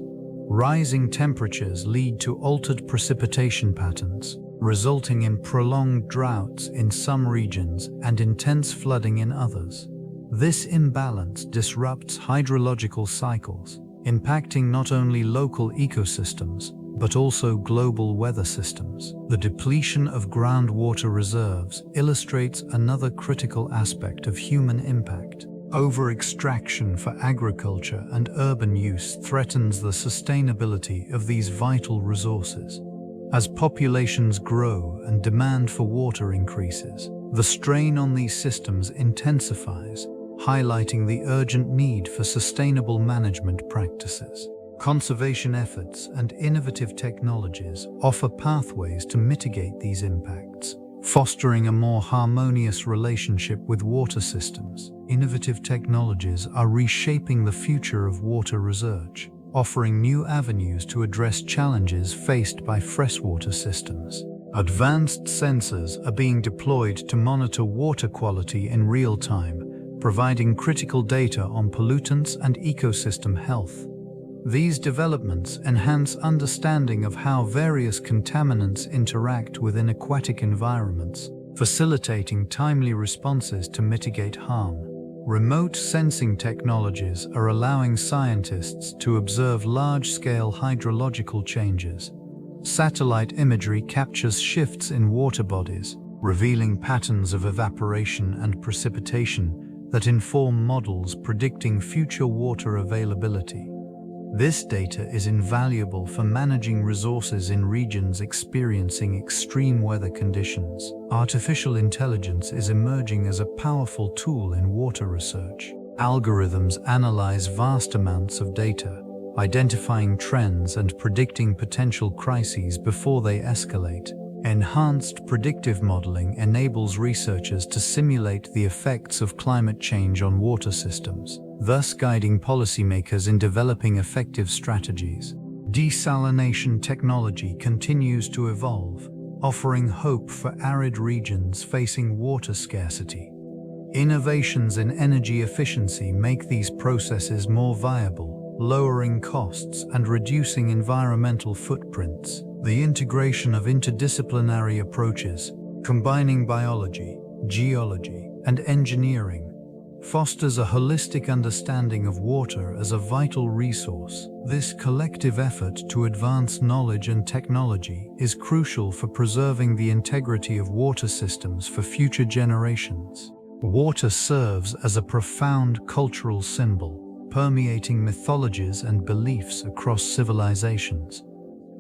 Rising temperatures lead to altered precipitation patterns, resulting in prolonged droughts in some regions and intense flooding in others. This imbalance disrupts hydrological cycles, impacting not only local ecosystems, but also global weather systems. The depletion of groundwater reserves illustrates another critical aspect of human impact. Over-extraction for agriculture and urban use threatens the sustainability of these vital resources. As populations grow and demand for water increases, the strain on these systems intensifies, highlighting the urgent need for sustainable management practices. Conservation efforts and innovative technologies offer pathways to mitigate these impacts, fostering a more harmonious relationship with water systems. Innovative technologies are reshaping the future of water research, offering new avenues to address challenges faced by freshwater systems. Advanced sensors are being deployed to monitor water quality in real time, providing critical data on pollutants and ecosystem health. These developments enhance understanding of how various contaminants interact within aquatic environments, facilitating timely responses to mitigate harm. Remote sensing technologies are allowing scientists to observe large-scale hydrological changes. Satellite imagery captures shifts in water bodies, revealing patterns of evaporation and precipitation that inform models predicting future water availability. This data is invaluable for managing resources in regions experiencing extreme weather conditions. Artificial intelligence is emerging as a powerful tool in water research. Algorithms analyze vast amounts of data, identifying trends and predicting potential crises before they escalate. Enhanced predictive modeling enables researchers to simulate the effects of climate change on water systems, thus guiding policymakers in developing effective strategies. Desalination technology continues to evolve, offering hope for arid regions facing water scarcity. Innovations in energy efficiency make these processes more viable, lowering costs and reducing environmental footprints. The integration of interdisciplinary approaches, combining biology, geology, and engineering, fosters a holistic understanding of water as a vital resource. This collective effort to advance knowledge and technology is crucial for preserving the integrity of water systems for future generations. Water serves as a profound cultural symbol, permeating mythologies and beliefs across civilizations.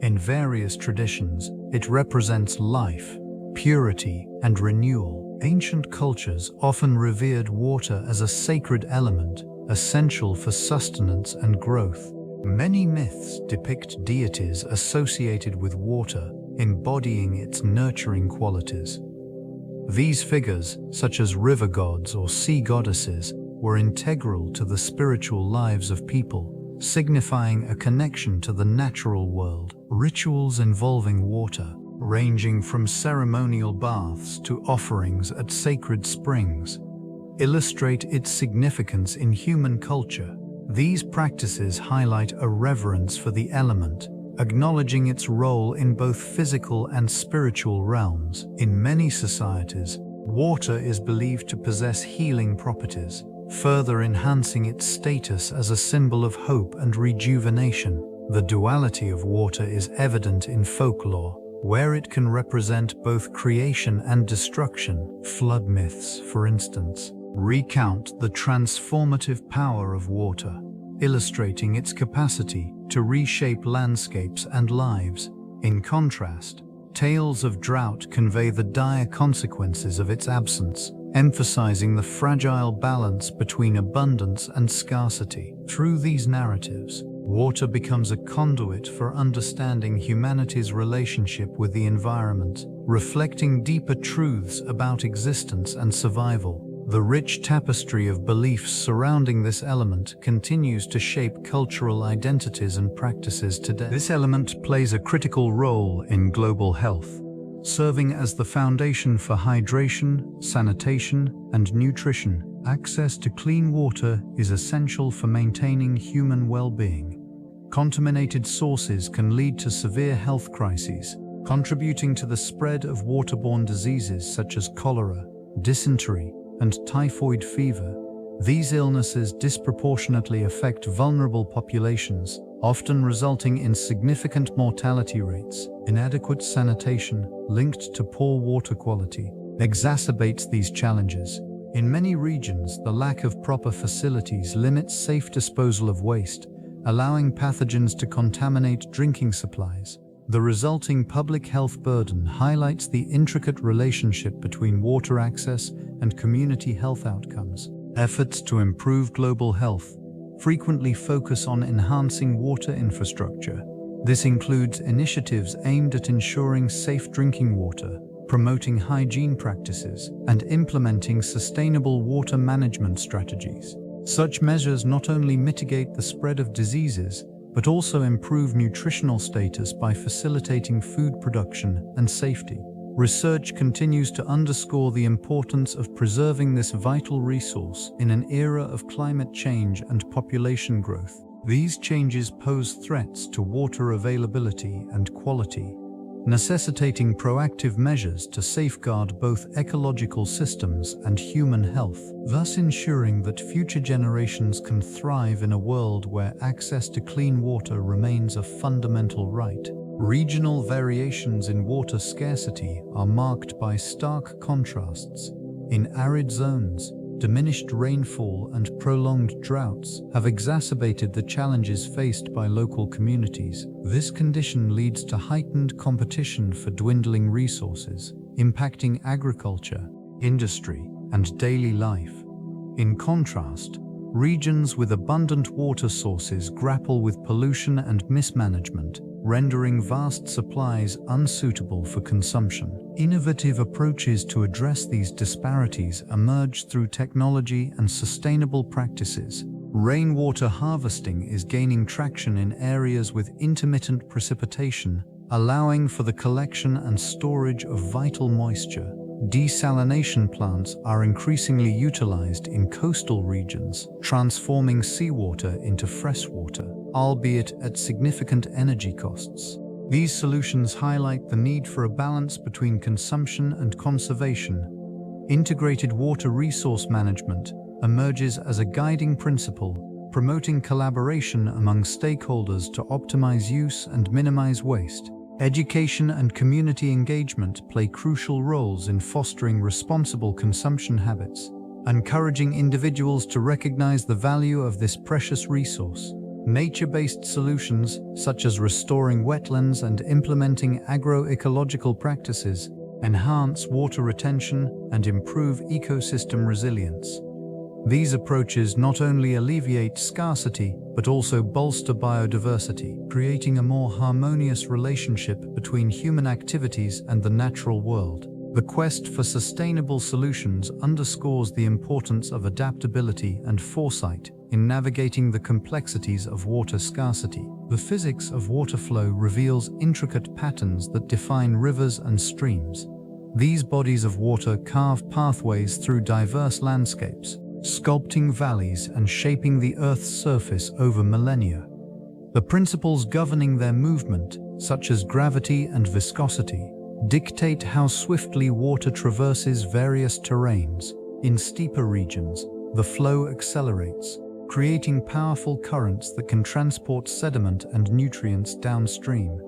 In various traditions, it represents life, purity, and renewal. Ancient cultures often revered water as a sacred element, essential for sustenance and growth. Many myths depict deities associated with water, embodying its nurturing qualities. These figures, such as river gods or sea goddesses, were integral to the spiritual lives of people, signifying a connection to the natural world. Rituals involving water, ranging from ceremonial baths to offerings at sacred springs, illustrate its significance in human culture. These practices highlight a reverence for the element, acknowledging its role in both physical and spiritual realms. In many societies, water is believed to possess healing properties, further enhancing its status as a symbol of hope and rejuvenation. The duality of water is evident in folklore, where it can represent both creation and destruction. Flood myths, for instance, recount the transformative power of water, illustrating its capacity to reshape landscapes and lives. In contrast, tales of drought convey the dire consequences of its absence, emphasizing the fragile balance between abundance and scarcity. Through these narratives, water becomes a conduit for understanding humanity's relationship with the environment, reflecting deeper truths about existence and survival. The rich tapestry of beliefs surrounding this element continues to shape cultural identities and practices today. This element plays a critical role in global health, serving as the foundation for hydration, sanitation, and nutrition. Access to clean water is essential for maintaining human well-being. Contaminated sources can lead to severe health crises, contributing to the spread of waterborne diseases such as cholera, dysentery, and typhoid fever. These illnesses disproportionately affect vulnerable populations, often resulting in significant mortality rates. Inadequate sanitation, linked to poor water quality, exacerbates these challenges. In many regions, the lack of proper facilities limits safe disposal of waste, allowing pathogens to contaminate drinking supplies. The resulting public health burden highlights the intricate relationship between water access and community health outcomes. Efforts to improve global health frequently focus on enhancing water infrastructure. This includes initiatives aimed at ensuring safe drinking water, promoting hygiene practices, and implementing sustainable water management strategies. Such measures not only mitigate the spread of diseases, but also improve nutritional status by facilitating food production and safety. Research continues to underscore the importance of preserving this vital resource in an era of climate change and population growth. These changes pose threats to water availability and quality, necessitating proactive measures to safeguard both ecological systems and human health, thus ensuring that future generations can thrive in a world where access to clean water remains a fundamental right. Regional variations in water scarcity are marked by stark contrasts. In arid zones, diminished rainfall and prolonged droughts have exacerbated the challenges faced by local communities. This condition leads to heightened competition for dwindling resources, impacting agriculture, industry, and daily life. In contrast, Regions with abundant water sources grapple with pollution and mismanagement, rendering vast supplies unsuitable for consumption. Innovative approaches to address these disparities emerge through technology and sustainable practices. Rainwater harvesting is gaining traction in areas with intermittent precipitation, allowing for the collection and storage of vital moisture. Desalination plants are increasingly utilized in coastal regions, transforming seawater into freshwater, albeit at significant energy costs. These solutions highlight the need for a balance between consumption and conservation. Integrated water resource management emerges as a guiding principle, promoting collaboration among stakeholders to optimize use and minimize waste. Education and community engagement play crucial roles in fostering responsible consumption habits, encouraging individuals to recognize the value of this precious resource. Nature-based solutions, such as restoring wetlands and implementing agroecological practices, enhance water retention and improve ecosystem resilience. These approaches not only alleviate scarcity, but also bolster biodiversity, creating a more harmonious relationship between human activities and the natural world. The quest for sustainable solutions underscores the importance of adaptability and foresight in navigating the complexities of water scarcity. The physics of water flow reveals intricate patterns that define rivers and streams. These bodies of water carve pathways through diverse landscapes, sculpting valleys and shaping the Earth's surface over millennia. The principles governing their movement, such as gravity and viscosity, dictate how swiftly water traverses various terrains. In steeper regions, the flow accelerates, creating powerful currents that can transport sediment and nutrients downstream.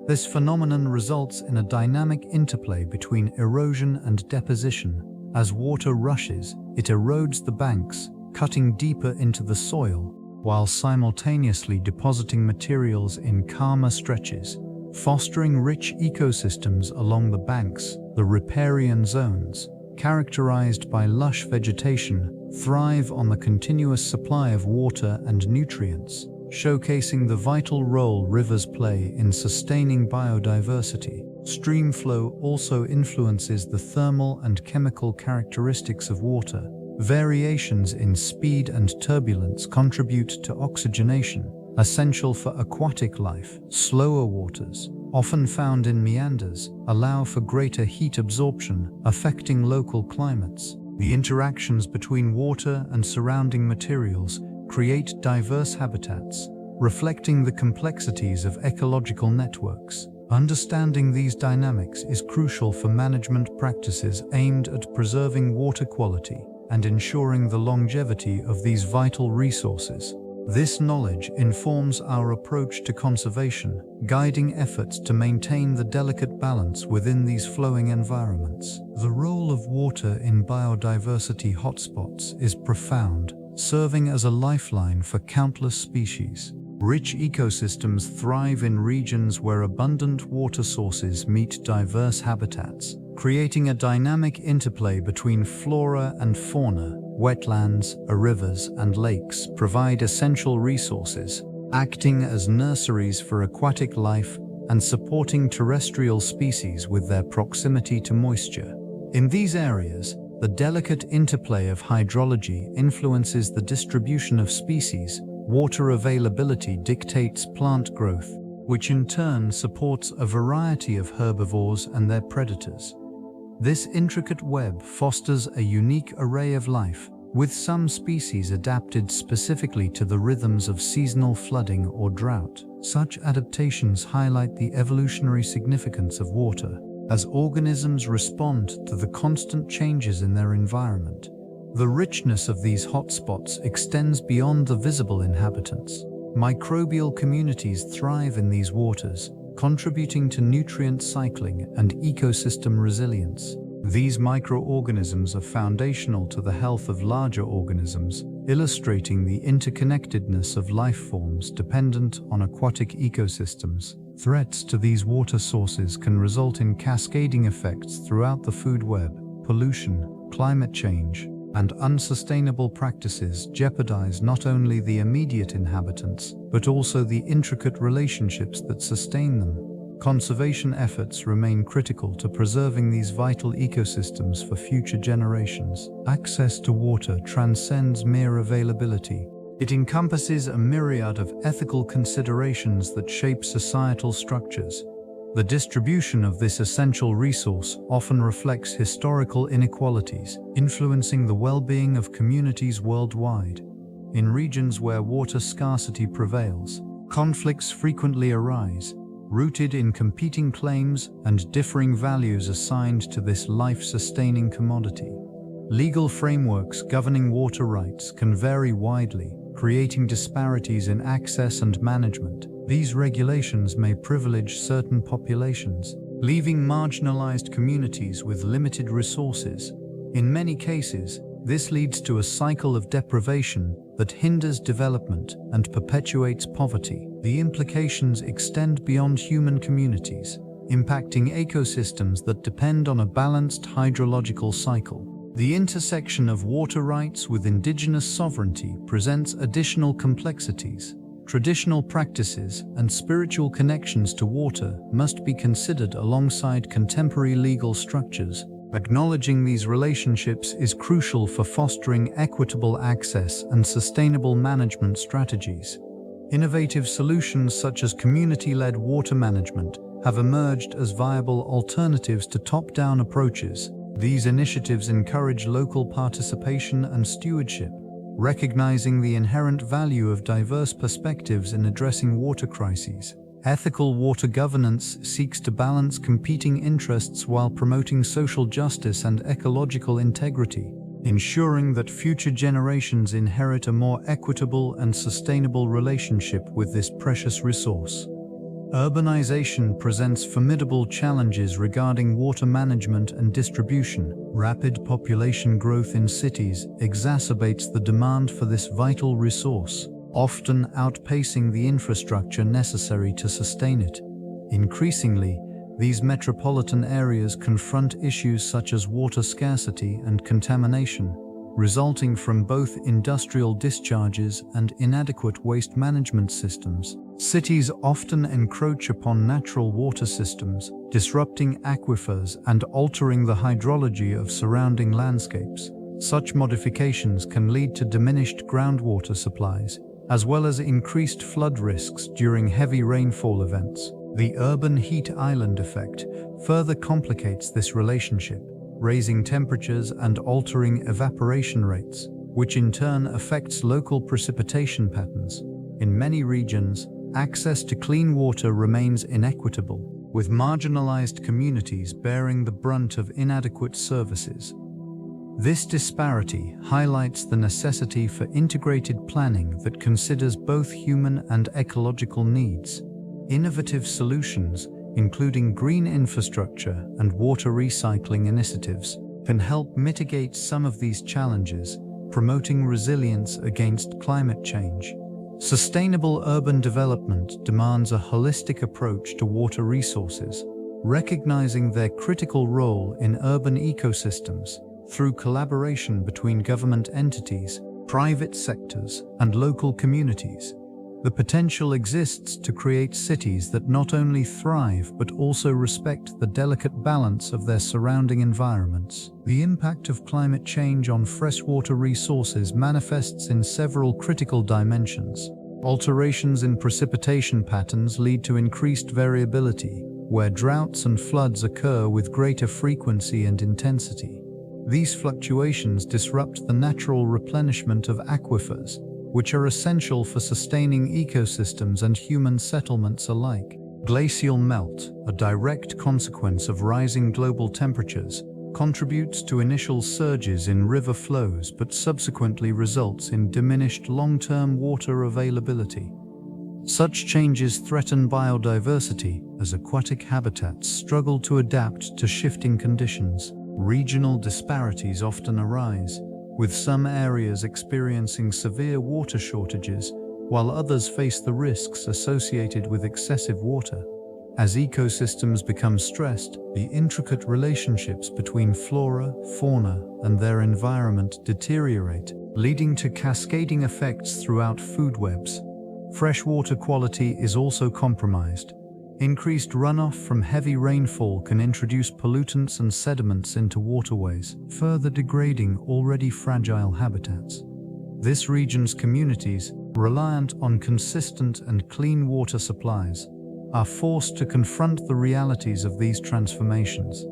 This phenomenon results in a dynamic interplay between erosion and deposition. As water rushes, it erodes the banks, cutting deeper into the soil, while simultaneously depositing materials in calmer stretches, fostering rich ecosystems along the banks. The riparian zones, characterized by lush vegetation, thrive on the continuous supply of water and nutrients, showcasing the vital role rivers play in sustaining biodiversity. Stream flow also influences the thermal and chemical characteristics of water. Variations in speed and turbulence contribute to oxygenation, essential for aquatic life. Slower waters, often found in meanders, allow for greater heat absorption, affecting local climates. The interactions between water and surrounding materials create diverse habitats, reflecting the complexities of ecological networks. Understanding these dynamics is crucial for management practices aimed at preserving water quality and ensuring the longevity of these vital resources. This knowledge informs our approach to conservation, guiding efforts to maintain the delicate balance within these flowing environments. The role of water in biodiversity hotspots is profound, serving as a lifeline for countless species. Rich ecosystems thrive in regions where abundant water sources meet diverse habitats, creating a dynamic interplay between flora and fauna. Wetlands, rivers, and lakes provide essential resources, acting as nurseries for aquatic life and supporting terrestrial species with their proximity to moisture. In these areas, the delicate interplay of hydrology influences the distribution of species. Water availability dictates plant growth, which in turn supports a variety of herbivores and their predators. This intricate web fosters a unique array of life, with some species adapted specifically to the rhythms of seasonal flooding or drought. Such adaptations highlight the evolutionary significance of water, as organisms respond to the constant changes in their environment. The richness of these hotspots extends beyond the visible inhabitants. Microbial communities thrive in these waters, contributing to nutrient cycling and ecosystem resilience. These microorganisms are foundational to the health of larger organisms, illustrating the interconnectedness of life forms dependent on aquatic ecosystems. Threats to these water sources can result in cascading effects throughout the food web. Pollution, climate change, and unsustainable practices jeopardize not only the immediate inhabitants, but also the intricate relationships that sustain them. Conservation efforts remain critical to preserving these vital ecosystems for future generations. Access to water transcends mere availability. It encompasses a myriad of ethical considerations that shape societal structures. The distribution of this essential resource often reflects historical inequalities, influencing the well-being of communities worldwide. In regions where water scarcity prevails, conflicts frequently arise, rooted in competing claims and differing values assigned to this life-sustaining commodity. Legal frameworks governing water rights can vary widely, creating disparities in access and management. These regulations may privilege certain populations, leaving marginalized communities with limited resources. In many cases, this leads to a cycle of deprivation that hinders development and perpetuates poverty. The implications extend beyond human communities, impacting ecosystems that depend on a balanced hydrological cycle. The intersection of water rights with indigenous sovereignty presents additional complexities. Traditional practices and spiritual connections to water must be considered alongside contemporary legal structures. Acknowledging these relationships is crucial for fostering equitable access and sustainable management strategies. Innovative solutions such as community-led water management have emerged as viable alternatives to top-down approaches. These initiatives encourage local participation and stewardship, recognizing the inherent value of diverse perspectives in addressing water crises. Ethical water governance seeks to balance competing interests while promoting social justice and ecological integrity, ensuring that future generations inherit a more equitable and sustainable relationship with this precious resource. Urbanization presents formidable challenges regarding water management and distribution. Rapid population growth in cities exacerbates the demand for this vital resource, often outpacing the infrastructure necessary to sustain it. Increasingly, these metropolitan areas confront issues such as water scarcity and contamination, resulting from both industrial discharges and inadequate waste management systems. Cities often encroach upon natural water systems, disrupting aquifers and altering the hydrology of surrounding landscapes. Such modifications can lead to diminished groundwater supplies, as well as increased flood risks during heavy rainfall events. The urban heat island effect further complicates this relationship, raising temperatures and altering evaporation rates, which in turn affects local precipitation patterns. In many regions, access to clean water remains inequitable, with marginalized communities bearing the brunt of inadequate services. This disparity highlights the necessity for integrated planning that considers both human and ecological needs. Innovative solutions, including green infrastructure and water recycling initiatives, can help mitigate some of these challenges, promoting resilience against climate change. Sustainable urban development demands a holistic approach to water resources, recognizing their critical role in urban ecosystems. Through collaboration between government entities, private sectors, and local communities, the potential exists to create cities that not only thrive but also respect the delicate balance of their surrounding environments. The impact of climate change on freshwater resources manifests in several critical dimensions. Alterations in precipitation patterns lead to increased variability, where droughts and floods occur with greater frequency and intensity. These fluctuations disrupt the natural replenishment of aquifers, which are essential for sustaining ecosystems and human settlements alike. Glacial melt, a direct consequence of rising global temperatures, contributes to initial surges in river flows but subsequently results in diminished long-term water availability. Such changes threaten biodiversity as aquatic habitats struggle to adapt to shifting conditions. Regional disparities often arise, with some areas experiencing severe water shortages, while others face the risks associated with excessive water. As ecosystems become stressed, the intricate relationships between flora, fauna, and their environment deteriorate, leading to cascading effects throughout food webs. Freshwater quality is also compromised. Increased runoff from heavy rainfall can introduce pollutants and sediments into waterways, further degrading already fragile habitats. This region's communities, reliant on consistent and clean water supplies, are forced to confront the realities of these transformations.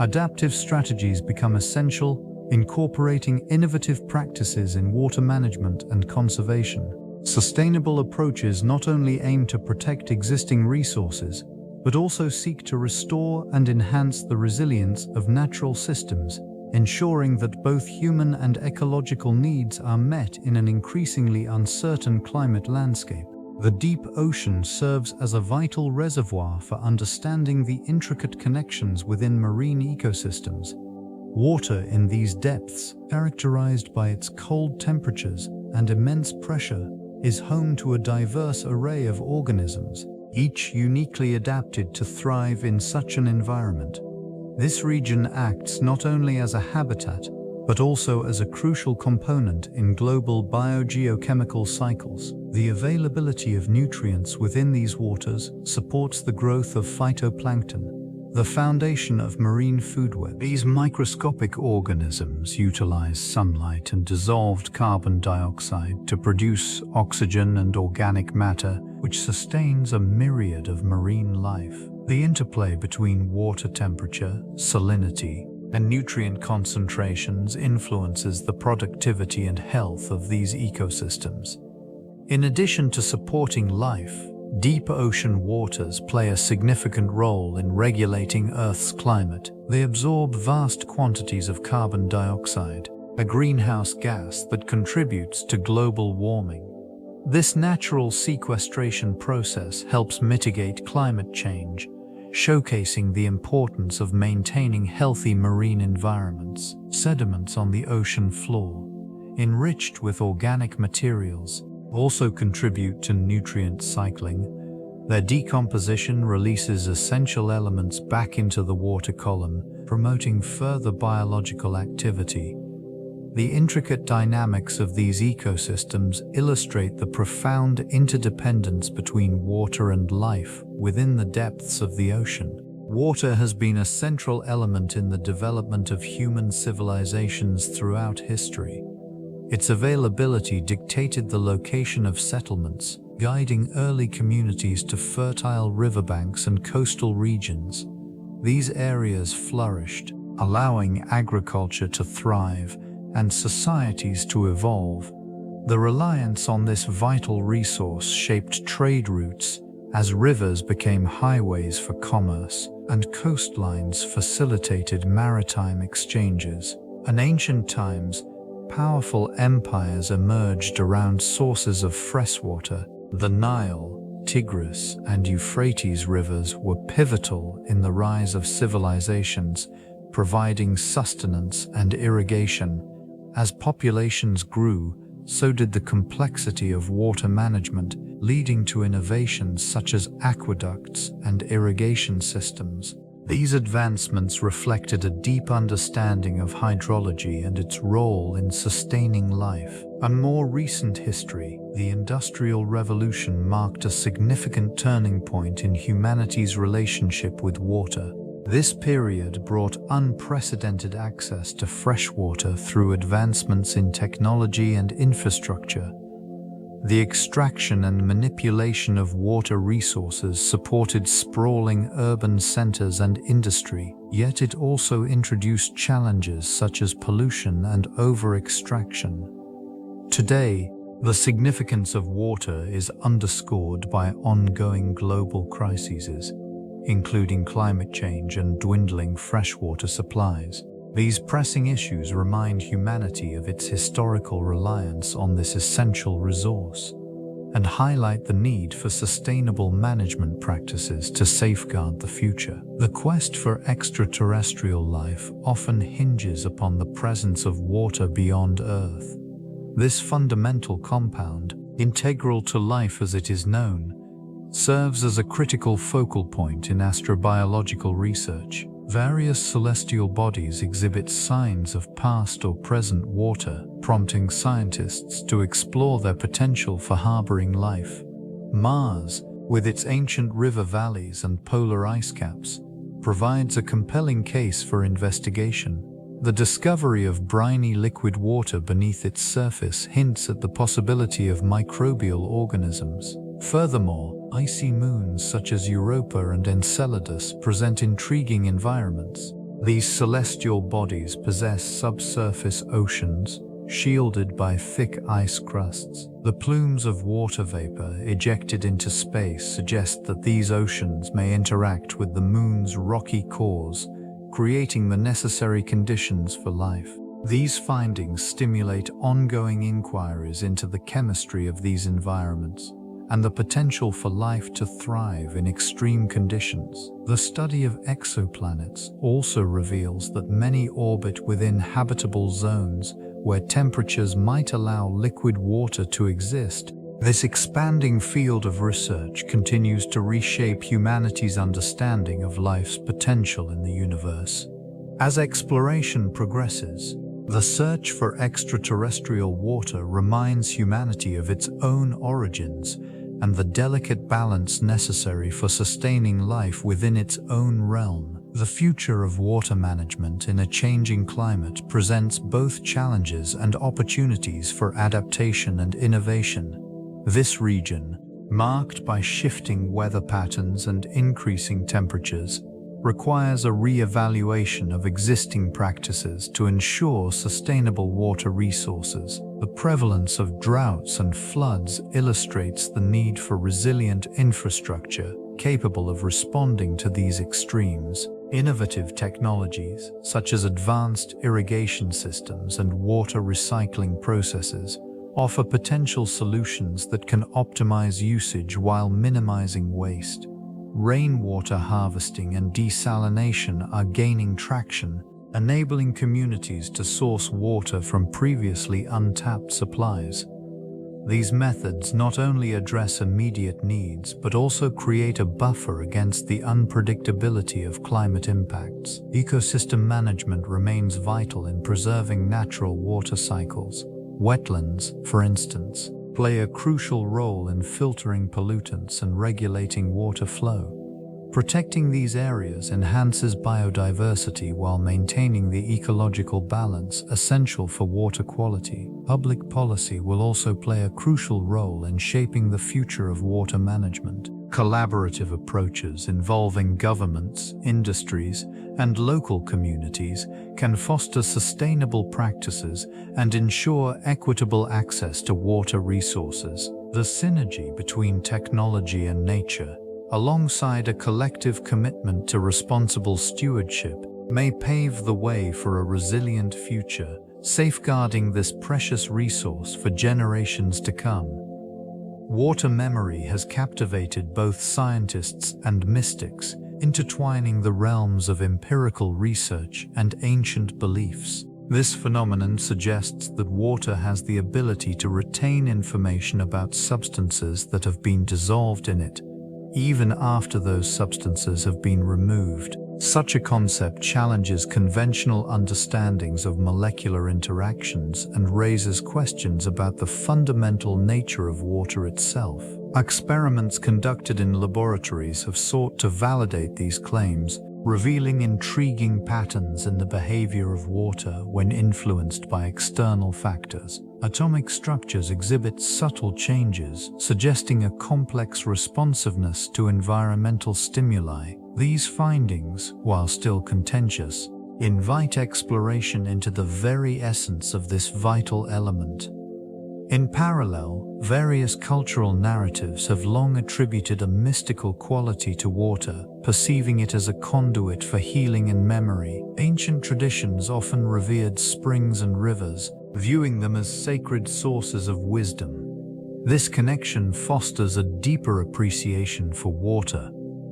Adaptive strategies become essential, incorporating innovative practices in water management and conservation. Sustainable approaches not only aim to protect existing resources, but also seek to restore and enhance the resilience of natural systems, ensuring that both human and ecological needs are met in an increasingly uncertain climate landscape. The deep ocean serves as a vital reservoir for understanding the intricate connections within marine ecosystems. Water in these depths, characterized by its cold temperatures and immense pressure, is home to a diverse array of organisms, each uniquely adapted to thrive in such an environment. This region acts not only as a habitat, but also as a crucial component in global biogeochemical cycles. The availability of nutrients within these waters supports the growth of phytoplankton, the foundation of marine food webs. These microscopic organisms utilize sunlight and dissolved carbon dioxide to produce oxygen and organic matter, which sustains a myriad of marine life. The interplay between water temperature, salinity, and nutrient concentrations influences the productivity and health of these ecosystems. In addition to supporting life, deep ocean waters play a significant role in regulating Earth's climate. They absorb vast quantities of carbon dioxide, a greenhouse gas that contributes to global warming. This natural sequestration process helps mitigate climate change, showcasing the importance of maintaining healthy marine environments. Sediments on the ocean floor, enriched with organic materials, also contribute to nutrient cycling. Their decomposition releases essential elements back into the water column, promoting further biological activity. The intricate dynamics of these ecosystems illustrate the profound interdependence between water and life within the depths of the ocean. Water has been a central element in the development of human civilizations throughout history. Its availability dictated the location of settlements, guiding early communities to fertile riverbanks and coastal regions. These areas flourished, allowing agriculture to thrive and societies to evolve. The reliance on this vital resource shaped trade routes as rivers became highways for commerce and coastlines facilitated maritime exchanges. In ancient times, powerful empires emerged around sources of freshwater. The Nile, Tigris, and Euphrates rivers were pivotal in the rise of civilizations, providing sustenance and irrigation. As populations grew, so did the complexity of water management, leading to innovations such as aqueducts and irrigation systems. These advancements reflected a deep understanding of hydrology and its role in sustaining life. In more recent history, the Industrial Revolution marked a significant turning point in humanity's relationship with water. This period brought unprecedented access to fresh water through advancements in technology and infrastructure. The extraction and manipulation of water resources supported sprawling urban centers and industry, yet it also introduced challenges such as pollution and over-extraction. Today, the significance of water is underscored by ongoing global crises, including climate change and dwindling freshwater supplies. These pressing issues remind humanity of its historical reliance on this essential resource and highlight the need for sustainable management practices to safeguard the future. The quest for extraterrestrial life often hinges upon the presence of water beyond Earth. This fundamental compound, integral to life as it is known, serves as a critical focal point in astrobiological research. Various celestial bodies exhibit signs of past or present water, prompting scientists to explore their potential for harboring life. Mars, with its ancient river valleys and polar ice caps, provides a compelling case for investigation. The discovery of briny liquid water beneath its surface hints at the possibility of microbial organisms. Furthermore, icy moons such as Europa and Enceladus present intriguing environments. These celestial bodies possess subsurface oceans, shielded by thick ice crusts. The plumes of water vapor ejected into space suggest that these oceans may interact with the moon's rocky cores, creating the necessary conditions for life. These findings stimulate ongoing inquiries into the chemistry of these environments and the potential for life to thrive in extreme conditions. The study of exoplanets also reveals that many orbit within habitable zones where temperatures might allow liquid water to exist. This expanding field of research continues to reshape humanity's understanding of life's potential in the universe. As exploration progresses, the search for extraterrestrial water reminds humanity of its own origins and the delicate balance necessary for sustaining life within its own realm. The future of water management in a changing climate presents both challenges and opportunities for adaptation and innovation. This region, marked by shifting weather patterns and increasing temperatures, requires a re-evaluation of existing practices to ensure sustainable water resources. The prevalence of droughts and floods illustrates the need for resilient infrastructure capable of responding to these extremes. Innovative technologies, such as advanced irrigation systems and water recycling processes, offer potential solutions that can optimize usage while minimizing waste. Rainwater harvesting and desalination are gaining traction, enabling communities to source water from previously untapped supplies. These methods not only address immediate needs but also create a buffer against the unpredictability of climate impacts. Ecosystem management remains vital in preserving natural water cycles. Wetlands, for instance, play a crucial role in filtering pollutants and regulating water flow. Protecting these areas enhances biodiversity while maintaining the ecological balance essential for water quality. Public policy will also play a crucial role in shaping the future of water management. Collaborative approaches involving governments, industries, and local communities can foster sustainable practices and ensure equitable access to water resources. The synergy between technology and nature, alongside a collective commitment to responsible stewardship, may pave the way for a resilient future, safeguarding this precious resource for generations to come. Water memory has captivated both scientists and mystics, intertwining the realms of empirical research and ancient beliefs. This phenomenon suggests that water has the ability to retain information about substances that have been dissolved in it, even after those substances have been removed. Such a concept challenges conventional understandings of molecular interactions and raises questions about the fundamental nature of water itself. Experiments conducted in laboratories have sought to validate these claims, revealing intriguing patterns in the behavior of water when influenced by external factors. Atomic structures exhibit subtle changes, suggesting a complex responsiveness to environmental stimuli. These findings, while still contentious, invite exploration into the very essence of this vital element. In parallel, various cultural narratives have long attributed a mystical quality to water, perceiving it as a conduit for healing and memory. Ancient traditions often revered springs and rivers, viewing them as sacred sources of wisdom. This connection fosters a deeper appreciation for water,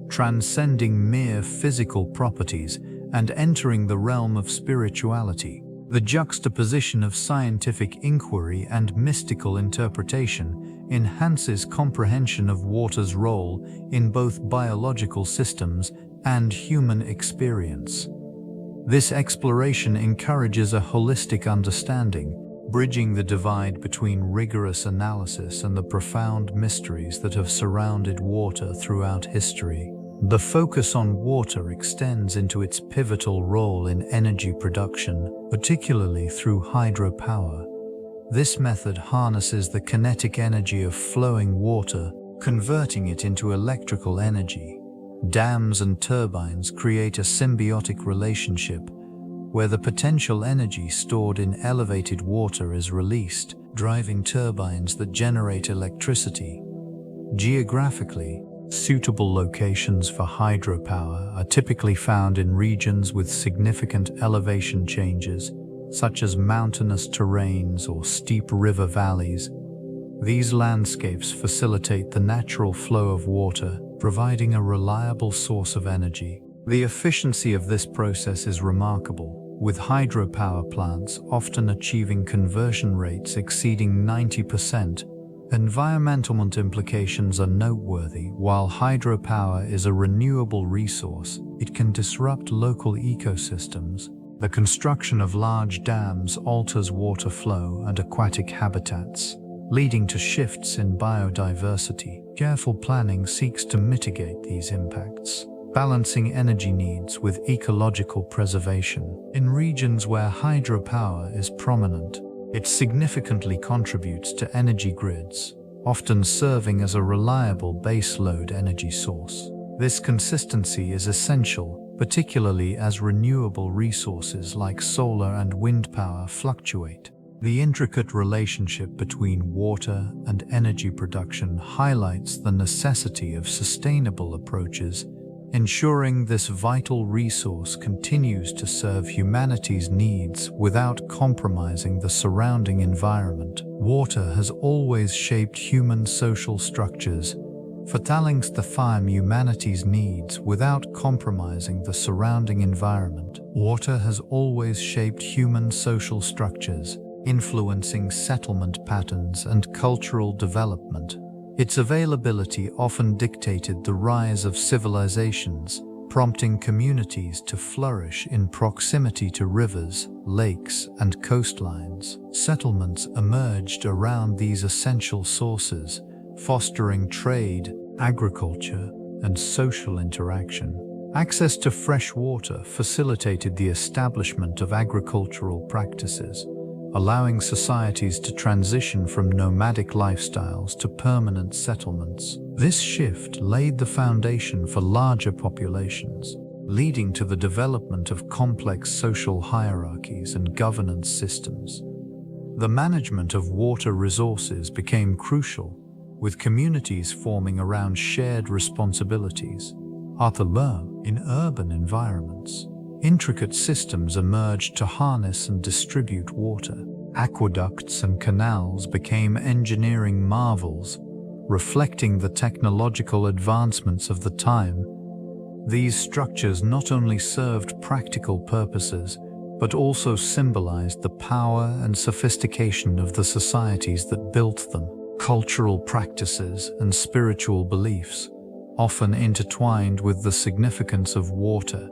transcending mere physical properties and entering the realm of spirituality. The juxtaposition of scientific inquiry and mystical interpretation enhances comprehension of water's role in both biological systems and human experience. This exploration encourages a holistic understanding, bridging the divide between rigorous analysis and the profound mysteries that have surrounded water throughout history. The focus on water extends into its pivotal role in energy production, particularly through hydropower. This method harnesses the kinetic energy of flowing water, converting it into electrical energy. Dams and turbines create a symbiotic relationship where the potential energy stored in elevated water is released, driving turbines that generate electricity. Geographically, suitable locations for hydropower are typically found in regions with significant elevation changes, such as mountainous terrains or steep river valleys. These landscapes facilitate the natural flow of water, providing a reliable source of energy. The efficiency of this process is remarkable, with hydropower plants often achieving conversion rates exceeding 90%. Environmental implications are noteworthy. While hydropower is a renewable resource, it can disrupt local ecosystems. The construction of large dams alters water flow and aquatic habitats, leading to shifts in biodiversity. Careful planning seeks to mitigate these impacts, balancing energy needs with ecological preservation. In regions where hydropower is prominent, it significantly contributes to energy grids, often serving as a reliable baseload energy source. This consistency is essential, particularly as renewable resources like solar and wind power fluctuate. The intricate relationship between water and energy production highlights the necessity of sustainable approaches, ensuring this vital resource continues to serve humanity's needs without compromising the surrounding environment. Water has always shaped human social structures, fulfilling humanity's needs without compromising the surrounding environment. Water has always shaped human social structures, influencing settlement patterns and cultural development. Its availability often dictated the rise of civilizations, prompting communities to flourish in proximity to rivers, lakes, and coastlines. Settlements emerged around these essential sources, fostering trade, agriculture, and social interaction. Access to fresh water facilitated the establishment of agricultural practices, allowing societies to transition from nomadic lifestyles to permanent settlements. This shift laid the foundation for larger populations, leading to the development of complex social hierarchies and governance systems. The management of water resources became crucial, with communities forming around shared responsibilities. In urban environments, intricate systems emerged to harness and distribute water. Aqueducts and canals became engineering marvels, reflecting the technological advancements of the time. These structures not only served practical purposes, but also symbolized the power and sophistication of the societies that built them. Cultural practices and spiritual beliefs often intertwined with the significance of water.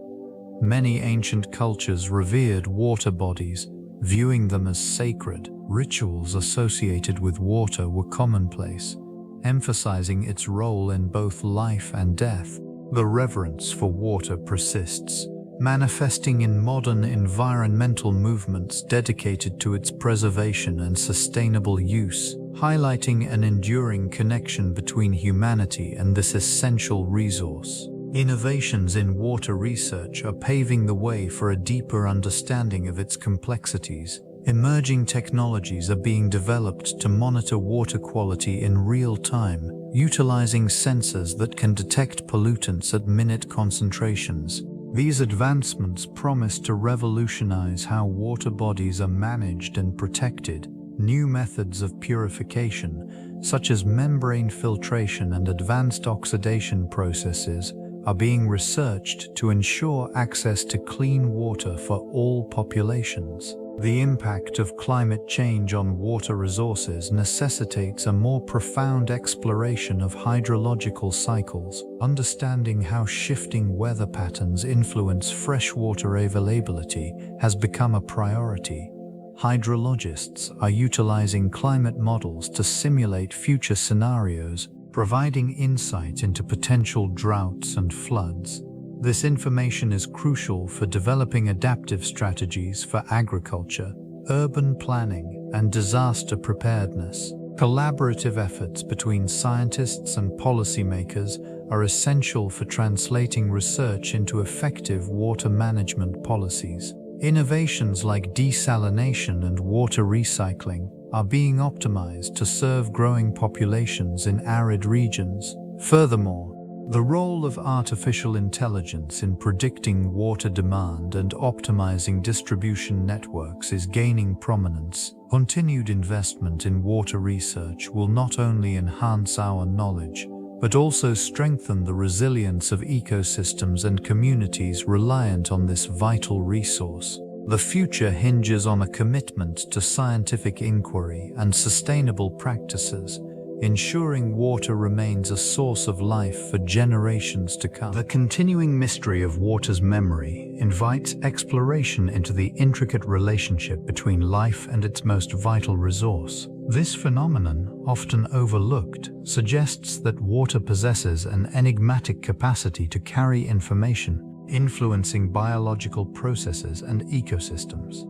Many ancient cultures revered water bodies, viewing them as sacred. Rituals associated with water were commonplace, emphasizing its role in both life and death. The reverence for water persists, manifesting in modern environmental movements dedicated to its preservation and sustainable use, highlighting an enduring connection between humanity and this essential resource. Innovations in water research are paving the way for a deeper understanding of its complexities. Emerging technologies are being developed to monitor water quality in real time, utilizing sensors that can detect pollutants at minute concentrations. These advancements promise to revolutionize how water bodies are managed and protected. New methods of purification, such as membrane filtration and advanced oxidation processes, are being researched to ensure access to clean water for all populations. The impact of climate change on water resources necessitates a more profound exploration of hydrological cycles. Understanding how shifting weather patterns influence freshwater availability has become a priority. Hydrologists are utilizing climate models to simulate future scenarios, providing insight into potential droughts and floods. This information is crucial for developing adaptive strategies for agriculture, urban planning, and disaster preparedness. Collaborative efforts between scientists and policymakers are essential for translating research into effective water management policies. Innovations like desalination and water recycling are being optimized to serve growing populations in arid regions. Furthermore, the role of artificial intelligence in predicting water demand and optimizing distribution networks is gaining prominence. Continued investment in water research will not only enhance our knowledge, but also strengthen the resilience of ecosystems and communities reliant on this vital resource. The future hinges on a commitment to scientific inquiry and sustainable practices, ensuring water remains a source of life for generations to come. The continuing mystery of water's memory invites exploration into the intricate relationship between life and its most vital resource. This phenomenon, often overlooked, suggests that water possesses an enigmatic capacity to carry information, influencing biological processes and ecosystems.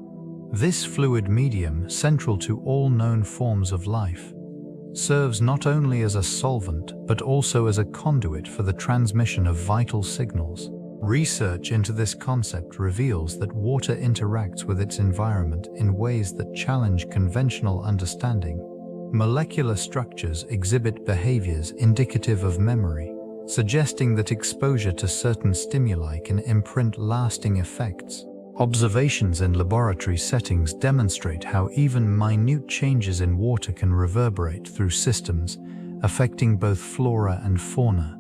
This fluid medium, central to all known forms of life, serves not only as a solvent but also as a conduit for the transmission of vital signals. Research into this concept reveals that water interacts with its environment in ways that challenge conventional understanding. Molecular structures exhibit behaviors indicative of memory, suggesting that exposure to certain stimuli can imprint lasting effects. Observations in laboratory settings demonstrate how even minute changes in water can reverberate through systems, affecting both flora and fauna.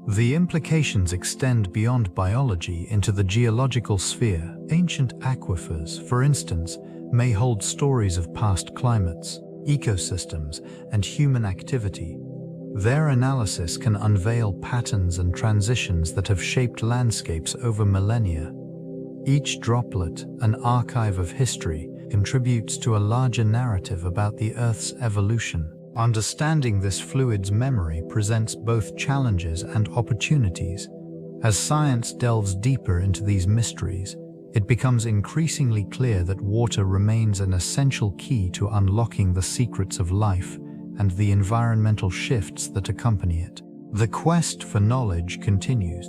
The implications extend beyond biology into the geological sphere. Ancient aquifers, for instance, may hold stories of past climates, ecosystems, and human activity. Their analysis can unveil patterns and transitions that have shaped landscapes over millennia. Each droplet, an archive of history, contributes to a larger narrative about the Earth's evolution. Understanding this fluid's memory presents both challenges and opportunities. As science delves deeper into these mysteries, it becomes increasingly clear that water remains an essential key to unlocking the secrets of life and the environmental shifts that accompany it. The quest for knowledge continues.